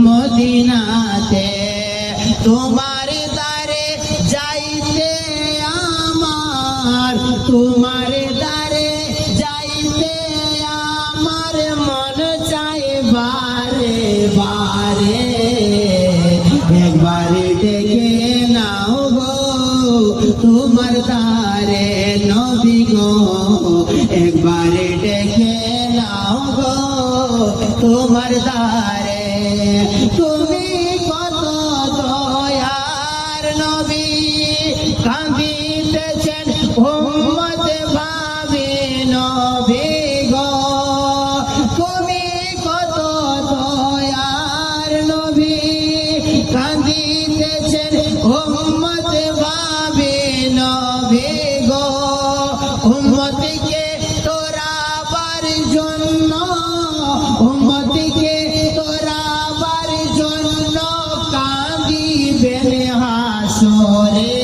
মদিনাতে, তোমার দ্বারে যাইতে আমার, তোমার দ্বারে যাইতে আমার মন চাই বারে বারে। একবারে ডেকে নাও গো তোমার দ্বারে নবী গো, একবারে ডেকে নাও গো তোমার দ্বারে। তুমি কত দয়ার নবী, কাঁদিতেছেন উম্মত ভাবে নবী গো, তুমি কত দয়ার নবী, কাঁদিতেছেন উম্মত ভাবে নবী গো, উম্মতকে তোরাবার জন্য, উম্মতকে তোরাবার জন্য কাঁদিবেন হাসরে।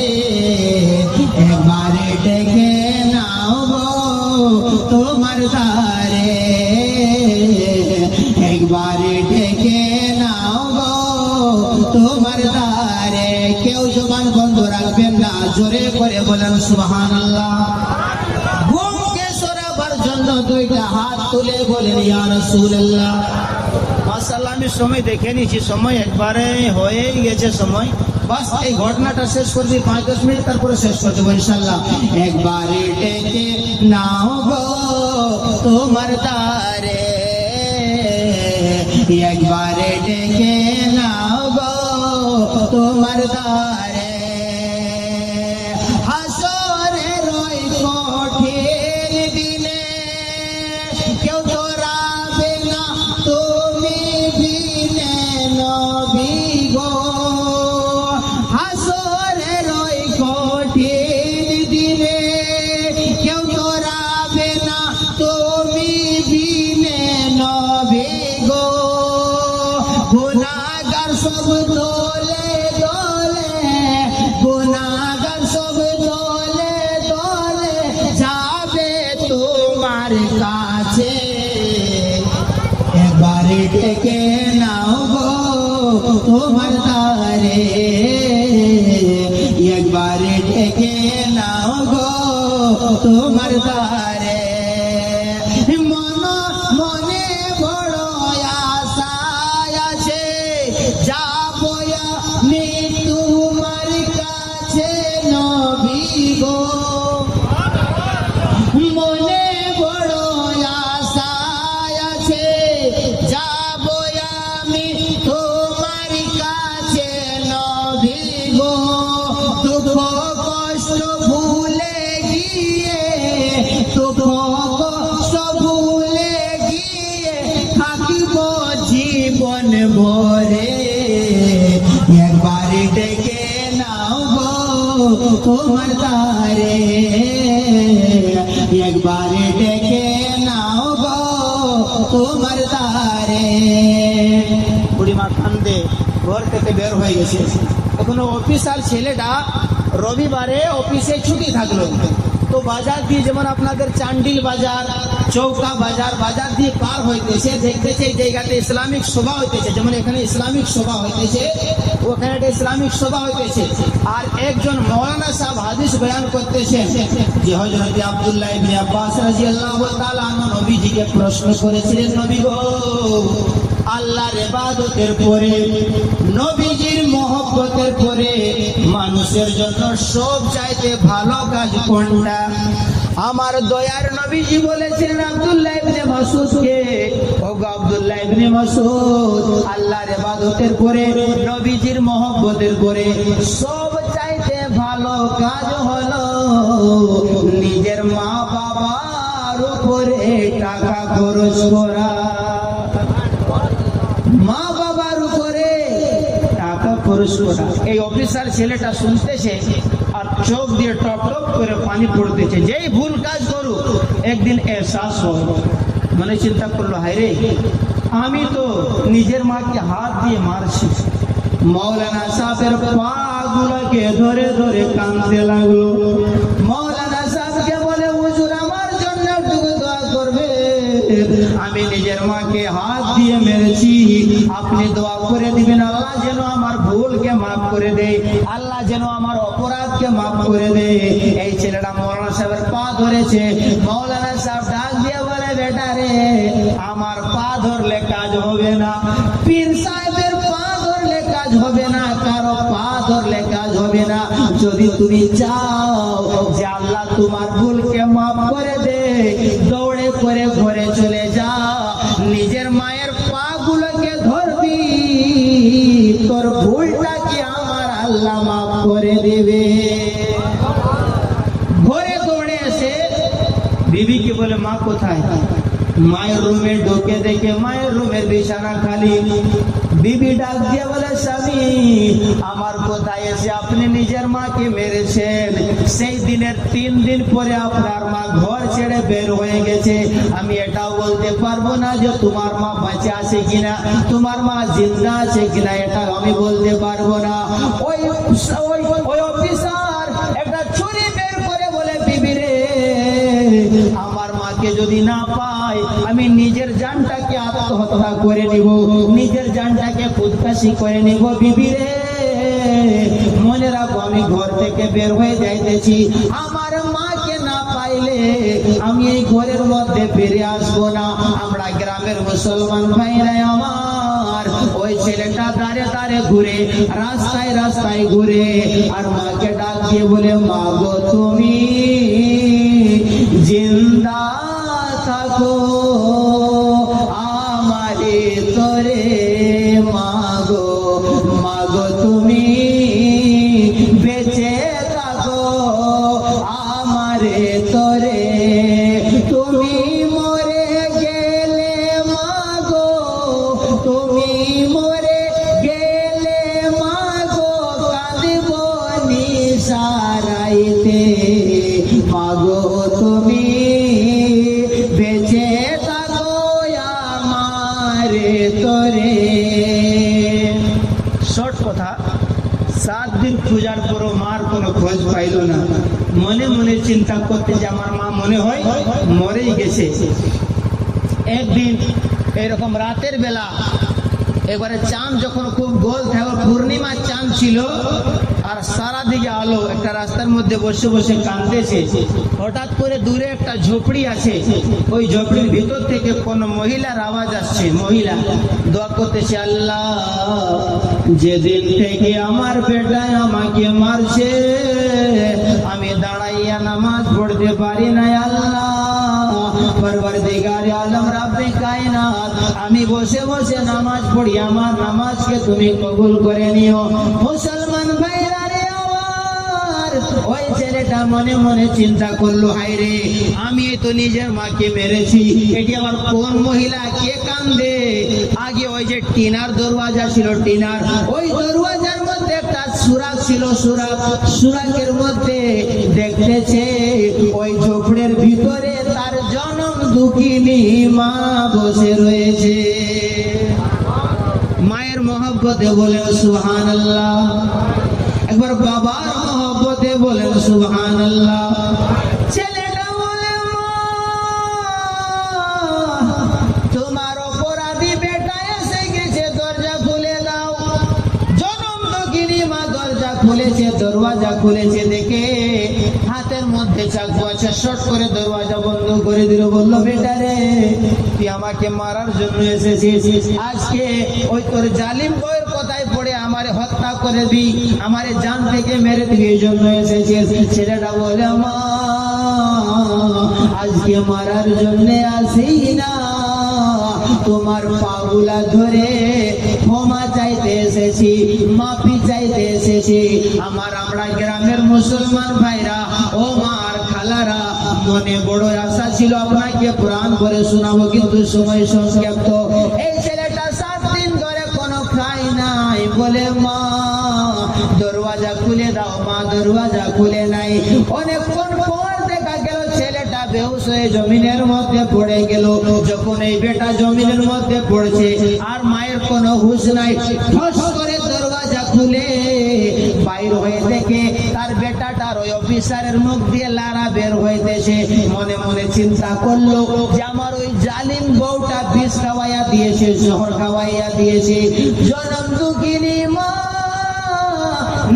একবারে ডেকে নাও গো তোমার দ্বারে, একবারে ডেকে নাও গো তোমার দ্বারে। কেউ জবান বন্ধ রাখবেন না, জোরে করে বলেন সুবহানাল্লাহ। ঘুমকে সরাবার জন্য 2টা হাত তুলে বলেন ইয়া রাসূলুল্লাহ। মাশাআল্লাহ, আমি সময় দেখে নিয়েছি, সময় একবারে হয়ে গেছে সময়, বাস এই ঘটনাটা শেষ করবি 5-10 মিনিট, তারপরে শেষ করে দেবো ইনশাআল্লাহ। একবারে ডেকে নাও গো তোমার দ্বারে, একবারে ডেকে নাও গো তোমার দ্বারে। হাসরের ওই কঠিন দিনে কেউ তোরাবে না তুমি বিনে নবী গো, হাসরের ওই কঠিন দিনে কেউ তোরাবে না তুমি বিনে নবী গো। গুনাহগার সব দলে দলে, গুনাহগার সব দলে দলে যাবে তোমার কাছে। একবারে ডেকে নাও গো তোমার দ্বারে, একবারে ডেকে নাও গো তোমার দ্বারে। মনে বড় আশা আছে, যাবো তোমার দ্বারে, একবারে ডেকে নাও গো তোমার দ্বারে। বুড়িমা কান্দে ঘর থেকে বের হয়ে গেছে। তখন অফিসার ছেলেটা রবিবারে অফিসে ছুটি থাকলো, তো বাজার দিয়ে যেমন আপনাদের চান্ডিল বাজার, চৌকা বাজার, বাজার দিয়ে পার হইতেছে, দেখতেছে এই জায়গাতে ইসলামিক সভা হইতেছে, যেমন এখানে ইসলামিক সভা হইতেছে, ওখানে একটা ইসলামিক সভা হইতেছে। আর একজন মৌলানা সাহেব হাদিস বয়ান করতেছেন যে হযরত আব্দুল্লাহ ইবনে আব্বাস রাদিয়াল্লাহু তাআলা আনহু নবীজিকে প্রশ্ন করেছিলেন, নবী গো, আল্লাহর ইবাদতের পরে, নবীজির মহব্বতের পরে মানুষের জন্য সব চাইতে ভালো কাজ কোনটা? আমার দয়ার নবীজি বলেছেন আব্দুল্লাহ ইবনে মাসউদকে, ও গো আব্দুল্লাহ ইবনে মাসউদ, আল্লাহর ইবাদতের পরে, নবীজির মহব্বতের পরে সব চাইতে ভালো কাজ হলো নিজের মা বাবার উপরে টাকা খরচ করা। মা বাবার উপরে টাকা খরচ করা। এই অফিসার ছেলেটা শুনতেছে আর চোখ দিয়ে টপ টপ করে পানি পড়তেছে। যেই ভুল কাজ করুক একদিন এহসাস হয়, মানে চিন্তা করলো, হায় রে, আমি তো নিজের মাকে হাত দিয়ে মারছি। মৌলানা সাহেবের পা গুলোকে ধরে ধরে কাঁদতে লাগলো। মৌলানা সাহেবকে বলে, হুজুর আমার জন্য একটু দোয়া করবে, আমি নিজের মাকে হাত দিয়ে মেরেছি, আপনি দোয়া করে দিবেন আল্লাহ যেন আমার ভুলকে মাফ করে দেয়, আল্লাহ যেন আমার অপরাধকে মাফ করে দেয়। এই ছেলেটা মৌলানা সাহেবের পা ধরেছে। মৌলানা সাহেব ডাক দিয়ে বলে, বেটা রে, আমার পা ধরলে কাজ হবে না, পীর সাহেবের পা ধরলে কাজ হবে না, কারো পা ধরলে কাজ হবে না। যদি তুমি চাও যে আল্লাহ তোমার ভুলকে মাফ করে দে, দৌড়ে করে ঘরে চলে যা, নিজের মায়ের পা গুলোকে ধরবি, তোর ভুলটা কি আমার আল্লাহ মাফ করে দেবে। ঘরে দৌড়ে এসে বিবিকে বলে, মা কোথায়? মায়ের রুমে ঢোকে দেখে মায়ের রুমের বিছানা খালি। বিবি ডাক দিয়ে বলে, স্বামী, আমার কোথায় এসে আপনি নিজের মাকে মেরেছেন, সেই দিনের 3 দিন পরে আপনার মা ঘর ছেড়ে বের হয়ে গেছে। আমি এটাও বলতে পারবো না যে তোমার মা বেঁচে আছে কিনা, তোমার মা জিন্দা আছে কিনা, এটা আমি বলতে পারবো না। ওই অফিসার একটা ছুরি বের করে বলে, বিবি রে, আমার মাকে যদি না পাই আমি নিজের জানটাকে আত্মহত্যা করে নিব, নিজের জানটাকে খুদকুশি করে নিব। বিবি রে, মনে রাখো, আমি ঘর থেকে বের হয়ে যাইতেছি, আমার মাকে না পাইলে আমি এই ঘরের মধ্যে ফিরে আসবো না। আমরা গ্রামের মুসলমান ভাইরা আমার, ওই ছেলেটা দাঁড়ে দাঁড়ে ঘুরে, রাস্তায় রাস্তায় ঘুরে, আর মাকে ডাক দিয়ে বলে, মা গো, তুমি জিন্দা থাকো, আমারে তোরে, মাগো মাগো তুমি বেঁচে থাকো, আমারে তোরে, তুমি মরে গেলে মাগো, তুমি মরে গেলে মাগো, কাঁদব নিসারাইতে, মাগো তুমি বেঁচে থাকো, আমারে তোরে। শর্ট কথা, 7 দিন খোঁজার পরও মার কোনো খোঁজ পাইল না। মনে মনে চিন্তা করতে যে আমার মা মনে হয় মরেই গেছে। একদিন এরকম রাতের বেলা, এবারে চাঁদ যখন খুব গোল থাকে, পূর্ণিমার চাঁদ ছিল, আর সারা দিকে আলো, একটা রাস্তার মধ্যে বসে বসে কাঁদতেছে। হঠাৎ করে দূরে একটা ঝোপড়ি আছে, ওই ঝোপড়ির ভিতর থেকে কোন মহিলার আওয়াজ আসছে। মহিলা দোয়া করতেছে, আল্লাহ, যেদিন থেকে আমার বেটায় আমাকে মারছে, আমি দাঁড়াইয়া নামাজ পড়তে পারি না, আল্লাহ পরওয়ারদিগারে আলম রব্বে কায়নাত, আমি বসে বসে নামাজ পড়ি, আমার নামাজকে তুমি কবুল করে নিও। মুসলমান ভাইরা রে, আওয়াজ আমার ওই ছেলেটা মনে মনে চিন্তা করলো, হায় রে, আমি তো নিজের মাকে মেরেছি, এটি আবার কোন মহিলা, কে কান্দে? আগে ওই যে টিনার দরওয়াজা ছিল, টিনার ওই দরওয়াজার মধ্যে একটা সুরাক ছিল, সুরাকের মধ্যে দেখতেছে ওই ঝোপড়ের ভিতরে তার জনম দুঃখিনী মা বসে রয়েছে। মায়ের মহব্বতে বলেন সুবহানাল্লাহ, একবার বাবার মহব্বতে বলেন সুবহানাল্লাহ। ছেলেটা বলে, মা, তোমার অপরাধী বেটা এসে গেছে, দরজা খুলে দাও। জনম দুঃখিনী মা দরজা খুলেছে, দরওয়াজা খুলেছে, দেখে হাতের মধ্যে চাকু আছে, শর্ট করে দরওয়াজা বন্ধ করে দিল। বলল, বেটা রে, তুই আমাকে মারার জন্য এসেছিস, আজকে ওই তোর জালিম বউয়ের কথায় পড়ে আমারে হত্যা করে দি, আমারে জান থেকে মেরে দিবি, এই জন্য এসেছিস। ছেলেটা বলে, মা, আজকে মারার জন্য আসি না, তোমার পাগুলা ধরে ক্ষমা চাইতে এসেছি, মাফি চাইতে এসেছি। আমরা গ্রামের মুসলমান ভাইরা, ও মার খালারা, মনে বড় আশা ছিল আপনাকে কোরআন করে শোনাবো, কিন্তু সময় সংক্ষিপ্ত। এই ছেলেটা 7 দিন ধরে কোনো খাই নাই, বলে, মা, দরওয়াজা খুলে দাও। মা দরওয়াজা খুলে নাই। অনেকক্ষণ পর দেখা গেল ছেলেটা বেহুশ হয়ে জমিনের মধ্যে পড়ে গেল। যখন এই বেটা জমিনের মধ্যে পড়ছে আর মায়ের কোনো হুঁশ নাই, ঠস করে দরওয়াজা খুলে বাইর হয়ে দেখে তার বেটাটার ওই অফিসারের মুখ দিয়ে লারা বের হইতেছে। মনে মনে চিন্তা করলো যে আমার ওই জালিম বউটা বিষ খাওয়াইয়া দিয়েছে, জহর খাওয়াইয়া দিয়েছে। জনম দুঃখিনী মা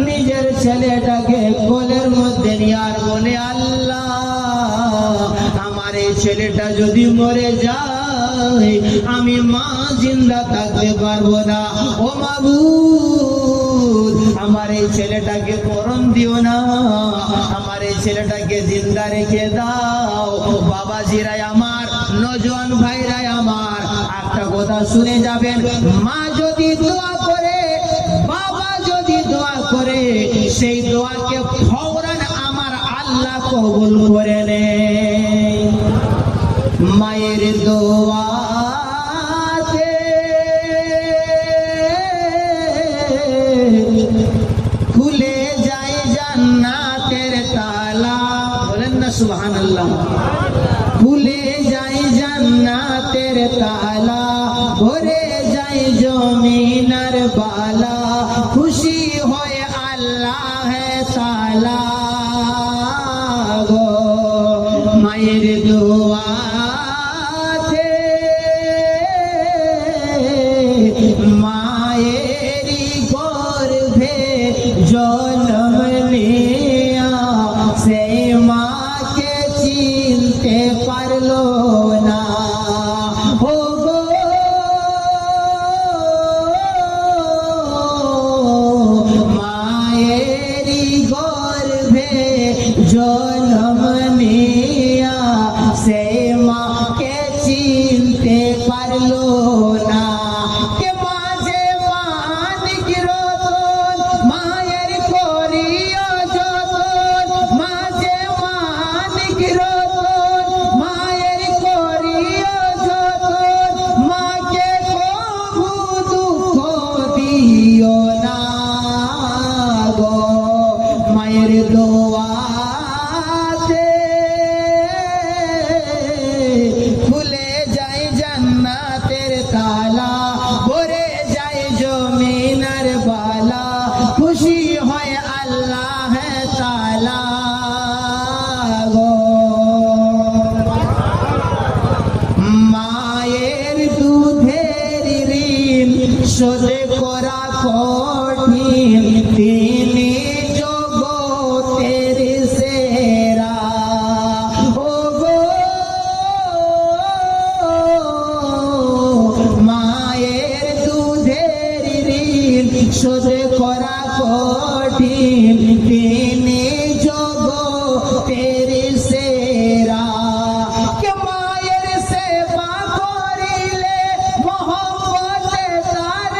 নিজের ছেলেটাকে কোলের মধ্যে নিয়ে আর বলে, আল্লাহ, আমার এই ছেলেটা যদি মরে যায়, আমি মা জিন্দা থাকতে পারবো না। ও মাবুদ, আমার এই ছেলেটাকে মরণ দিও না, আমার এই ছেলেটাকে জিন্দা রেখে দাও। বাবাজিরাই আমার, নজওয়ান ভাইরাই আমার, একটা কথা শুনে যাবেন, মা যদি দোয়া করে, বাবা যদি দোয়া করে, সেই দোয়াকে ফৌরান আমার আল্লাহ কবুল করে নেয়। মায়ের দোয়াতে খুলে যায় জান্নাতের তালা, বলেন না সুবহানাল্লাহ। খুলে যায় জান্নাতের তালা, ভরে যায় জমিনার বালা, খুশি হয় আল্লাহ তাআলা গো। মায়ের দোয়াতে, মায়েরই গর্ভে জন্ম নেয়া, সেই মাকে চিনতে পারলো না। ও গো, মায়েরই গর্ভে জন্ম নেয়া, সেই মাকে চিনতে পারলো না। কে মাঝে মানিক রতন, মায়ের করিও যতন, মাঝে মানিক রতন, মায়ের করিও যতন, মাকে কভু দুঃখ দিও না গো। মায়ের দোয়াতে খুলে যায় জান্নাতের তালা, ভরে যায় জমিনার বালা, খুশি হয় আল্লাহ তাআলা গো। মায়ের দুধের ঋণ শোধ করা কঠিন, তিনি জগতের সেরা। ও গো, মায়ের দুধের ঋণ শোধ করা কঠিন, তিনি জগতের সেরা। কে মায়ের সেবা করিলে মহব্বতে তার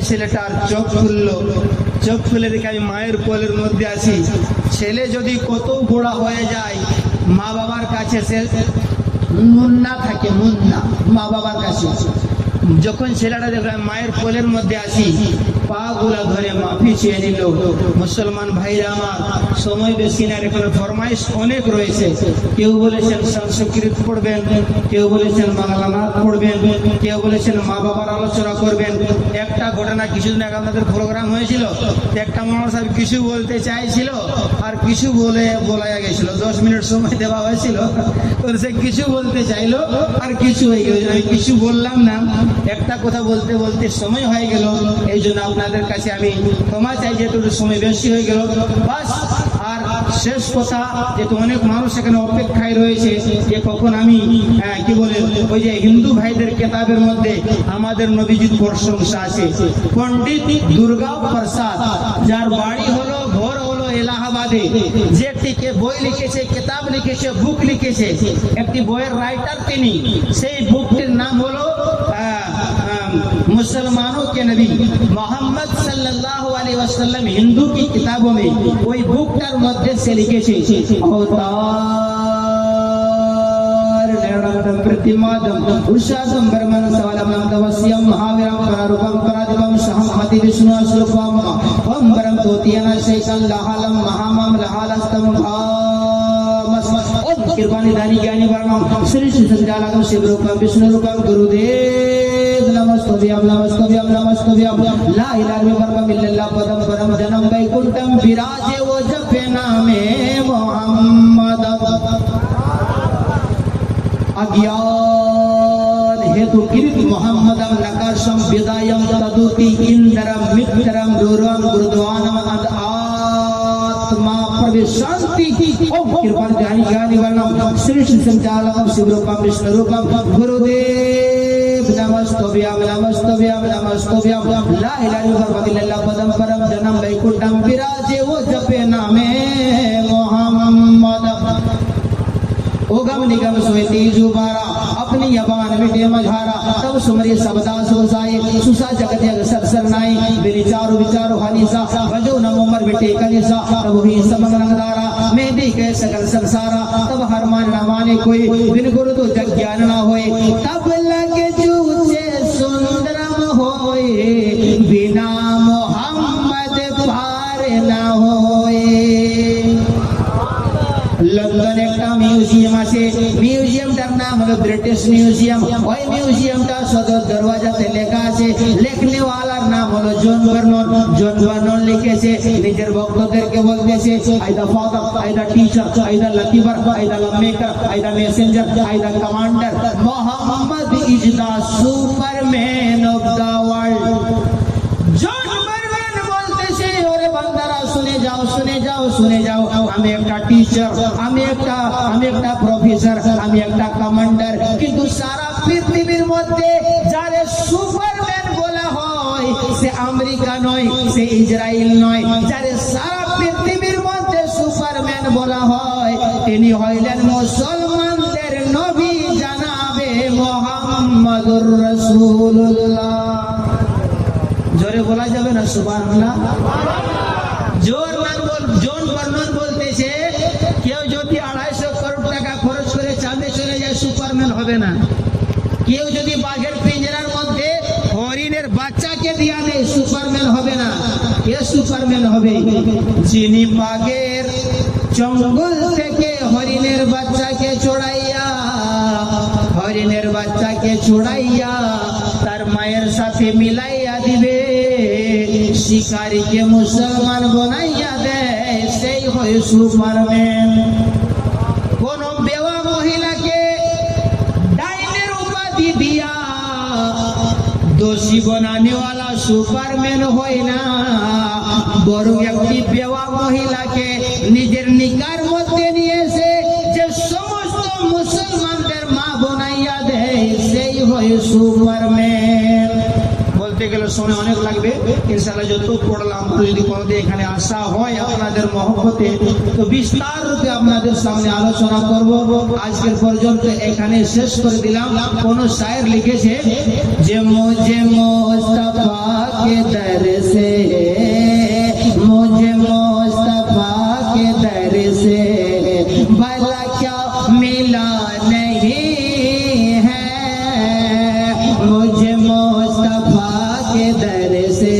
ছেলেটার চোখ খুললো, চোখ খুলে দেখে আমি মায়ের কোলের মধ্যে আছি। ছেলে যদি কত গোড়া হয়ে যায়, মা বাবার কাছে সে মুন্না থাকে, মুন্না মা বাবার কাছে। যখন ছেলেটা দেখলাম মায়ের কোলের মধ্যে আসি, পা গুলা ধরে মাফি চেয়ে নিল। মুসলমান ভাইরা আমার, সময় বেশি না, এখানে ফরমাইশ অনেক রয়েছে। কেউ বলেছেন সংস্কৃত পড়বেন, কেউ বলেছেন বাংলা নাচ পড়বেন, কেউ বলেছেন মা বাবার আলোচনা করবেন। একটা ঘটনা কিছুদিন আগে আপনাদের প্রোগ্রাম হয়েছিল, একটা মানুষ সাহেব কিছু বলতে চাইছিল আর কিছু বলা গেছিল। 10 মিনিট সময় দেওয়া হয়েছিল, তো সে কিছু বলতে চাইলো আর কিছু হয়ে গেল। আমি কিছু বললাম না, একটা কথা বলতে বলতে সময় হয়ে গেল। এই জন্য আপনাদের কাছে আমি ক্ষমা চাই, যেহেতু সময় বেশি হয়ে গেল। বাস আর শেষ কথা, যেহেতু অনেক মানুষ এখানে অপেক্ষায় রয়েছে যে কখন আমি কি বলে ওই যে হিন্দু ভাইদের কেতাবের মধ্যে আমাদের নবীজির প্রশংসা আছে। পণ্ডিত দুর্গা প্রসাদ, যার বাড়ি হলো ঘর হলো এলাহাবাদে, যে টিকে বই লিখেছে, কিতাব লিখেছে, বুক লিখেছে, একটি বইয়ের রাইটার তিনি। সেই বুকটির নাম হলো मुसलमानों के नबी मोहम्मद सल्लल्लाहु अलैहि वसल्लम हिंदू की किताबों में वही बुक टार मध्य से लिखे अवतार नेरडम प्रतिमादम उषादम ब्रह्मन सवालम तवस्यम महावीरम परारूपम परादिपम सहम मति विष्णु असुरपम ओम ब्रह्म तोतियना शैकल लहालम महामम लहालस्तम ओम कृपानि दानी ज्ञानी वर्णम श्री संजालकम शिवरूपम विष्णु रूपम गुरुदेव नमस्तुभ्यं नमस्तुभ्यं नमस्तुभ्यं ला इलाहा इल्लल्लाह पदम परम जन्म वैकुंठम विराजे वो जपे नामे मोहम्मद अज्ञान हेतु कृत मोहम्मदम नकाशम विदायम तदुति इंदरम मित्रम दूरम गुरुद्वानम आत्मा प्रविशांति ओम कृपा ज्ञानी वर्णम श्री संचालकम शिवरूपम विष्णु रूपम गुरुदेव नमस्तुभ्यं नमस्तुभ्यं नमस्तुभ्यं ला इलाहा इल्लल्लाह पदम परम जन्म वैकुंठम विराजे वो जपे नामे मोहम्मद ओगम निगम सोती जुबारा अपनी यबान मिटे मझारा तब सुमरी सबदा सोसाए सुसा जगत जग सरसर नाई विचारो विचारो हनीसा वजो न उमर मिटे कनीसा तब ही समंग रंगदारा मेहंदी के सकल संसारा तब हर मान न माने कोई बिन गुरु तो जग ज्ञान ना होए तब लगे जूचे सुंदरम होए बिना मोहम्मद भार ना होए लंदन একটা মিউজিয়াম আছে মিউজিয়ামটার নাম হলো ব্রিটিশ মিউজিয়াম ওই মিউজিয়ামটা সদর দরওয়াজাতে লেখা আছে লেখনে ওয়ালার নাম হলো জন বার্নন জন বার্নন লিখেছে নিজের ভক্তদেরকে বলতেছে I the father I the teacher I the lawgiver I the maker I the messenger I the commander Muhammad is the superman of the world John Vernon বলতেছে ওরে বান্দারা শুনে যাও শুনে যাও শুনে যাও আমি একটা টিচার আমি একটা প্রফেসর আমি একটা কমান্ডার কিন্তু সারা পৃথিবীর মধ্যে যারে সুপারম্যান বলা হয় সে আমেরিকা নয় সে ইসরায়েল নয় যারে সারা পৃথিবীর মধ্যে সুপারম্যান বলা হয় তিনি হইলেন মুসলমানদের নবী জানাবে মুহাম্মদুর রাসূলুল্লাহ জোরে বলা যাবে না সুবহানাল্লাহ জোর মান বল জন বর্ণন বলতেছে কেউ যদি 250 কোটি টাকা খরচ করে চাঁদে চলে যায় সুপারম্যান হবে না কেউ যদি বাঘের পিঞ্জরার মধ্যে হরিণের বাচ্চাকে দিয়া দেয় সুপারম্যান হবে না কে সুপারম্যান হবে যিনি বাঘের জঙ্গল থেকে হরিণের বাচ্চাকে ছড়াইয়া তার মায়ের সাথে মিলাইয়া দিবে শিকারীকে মুসলমান বানাইয়া দেয় সেই হয় সুপারম্যান কোন বেওয়া মহিলাকে ডাইনের উপাধি দিয়া দোষী বানানেওয়ালা সুপারম্যান হয় না বরং একটি বেওয়া মহিলাকে নিজের নিকার মধ্যে নিয়ে এসে যে সমস্ত মুসলমানদের মা বানাইয়া দেয় সেই হয় সুপারম্যান বলতে গেলে সময় অনেক লাগবে ইনশাআল্লাহ যত পড়লাম যদি কোনোদিন এখানে আসা হয় আপনাদের মহব্বতে তো বিস্তার রূপে আপনাদের সামনে আলোচনা করব আজকের পর্যন্ত এখানে শেষ করে দিলাম কোন শায়ের লিখেছে যে মুঝে মুস্তাফা के दर से, मुझे मुस्तफा के दर से भला क्या मिला नहीं है। मुझे मुस्तफा के दर से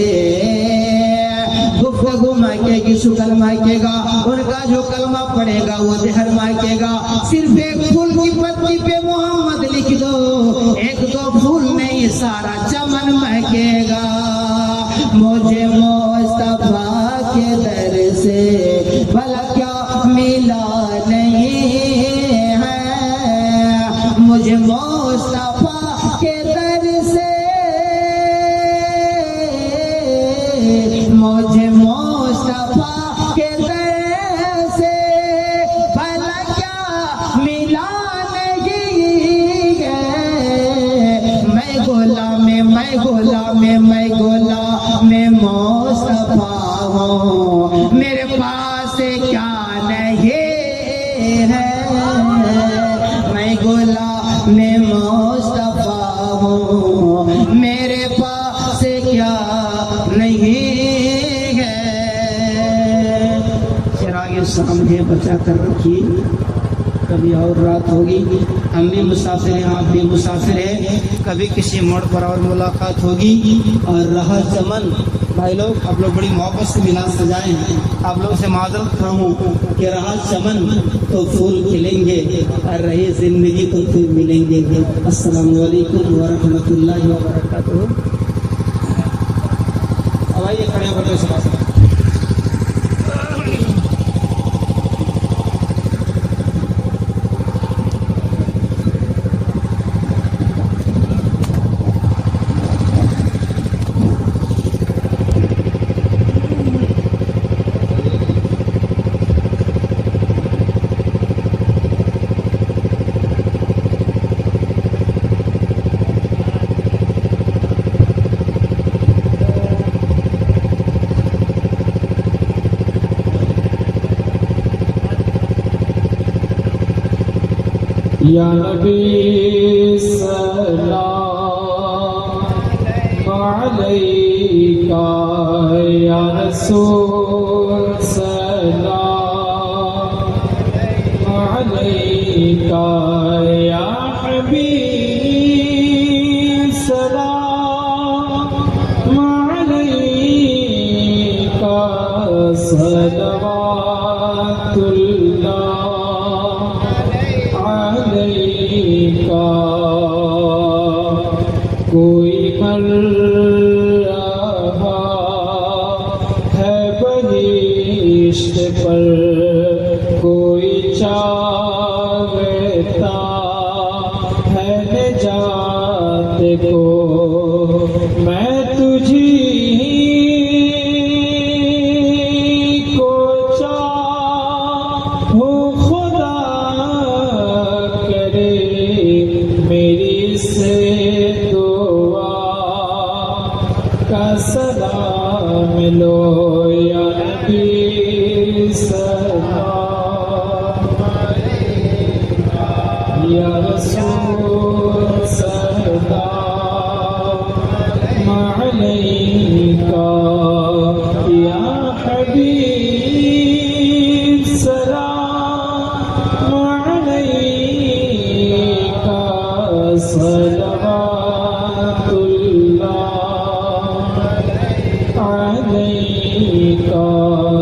गुफ्तगू मायकेगी, शुक्र मायकेगा, उनका जो कलमा पड़ेगा वो जहर मायकेगा। सिर्फ एक फूल की पत्ती पे मोहम्मद लिख दो, एक दो फूल नहीं सारा चमन महकेगा। मुझे मुस्तफा के दर से भला क्या मिला नहीं है। मुझे मुस्तफा के दर से, मुझे मुस्तफा के दर से भला क्या मिला नहीं है। मैं गुलाम मुस्तफा हूँ, मेरे पास क्या नहीं है। मैं गुलाम मुस्तफा हूँ, मेरे पास क्या नहीं है। चिराग सामने बचा कर रखिए, कभी और रात होगी। हम भी मुसाफिर हैं, आप भी मुसाफिर हैं, कभी किसी मोड़ पर और मुलाकात होगी। और रहा चमन, भाई लोग आप लोग बड़ी मोहब्बत से मिलाद सजाए हैं, आप लोग से माजरत करूँ कि रहा चमन तो फूल खिलेंगे और रही जिंदगी तो फिर मिलेंगे। अस्सलाम वालेकुम व रहमतुल्लाहि व बरकातुहू। अब आइए खड़े होकर या नबी सलाम अलैका, या रसूल सलाम अलैका, या हबीब सलाम अलैका। सलवातुल्लाह अलैका। कोई मर रहा है बहिश्त पर, कोई चाहता है निजात को। मैं तुझी को चाहूं, खुदा करे मेरी से दुआ का सलाम लो। या नबी सलाम अलैका, या रसूल सलाम अलैका, या हबीब सलाम अलैका। सलवातुल्लाह अलैका।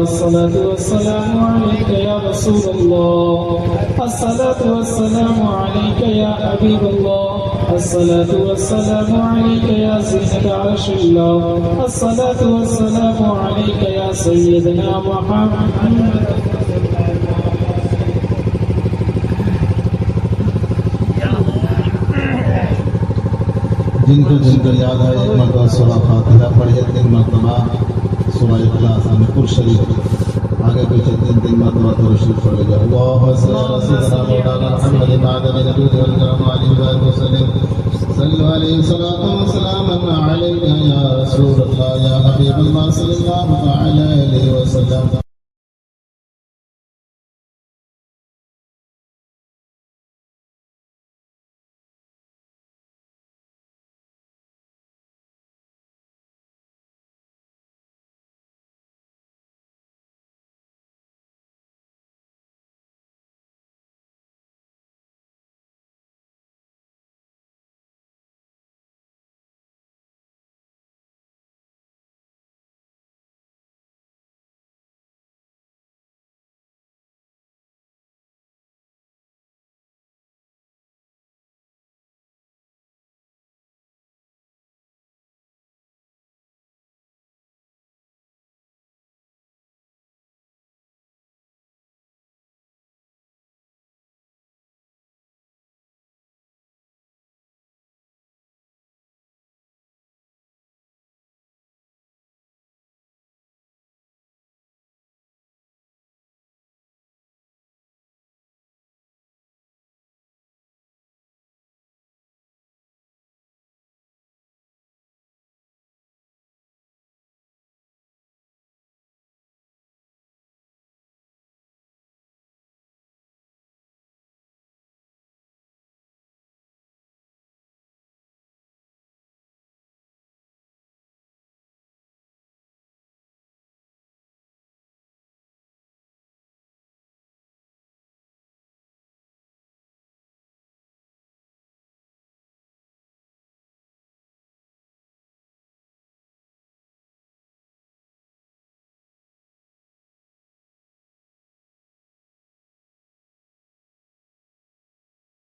अस्सलातु वस्सलामु अलैका या रसूलल्लाह, अस्सलातु वस्सलामु अलैका या हबीबल्लाह, अस्सलातु वस्सलामु अलैका या ज़ीनत अर्शिल्लाह, अस्सलातु वस्सलामु अलैका या सय्यदना मुहम्मद। जिनको जिनको याद है एक मरतबा सूरह फातिहा पढ़िए, 3 मरतबा सूरह इखलास में कुल शरीफ, आगे पीछे 3 मरतबा तो शरीफ पढ़ेगा। अल्लाहुम्मा सल्ली अला सय्यिदिना मौलाना मुहम्मद मादनी नबी वल करम अलैहि व सल्लम। सल्लल्लाहु अलैहि वसल्लम सलामन अलैका या रसूलल्लाह या हबीबल्लाह सल्लल्लाहु अलैहि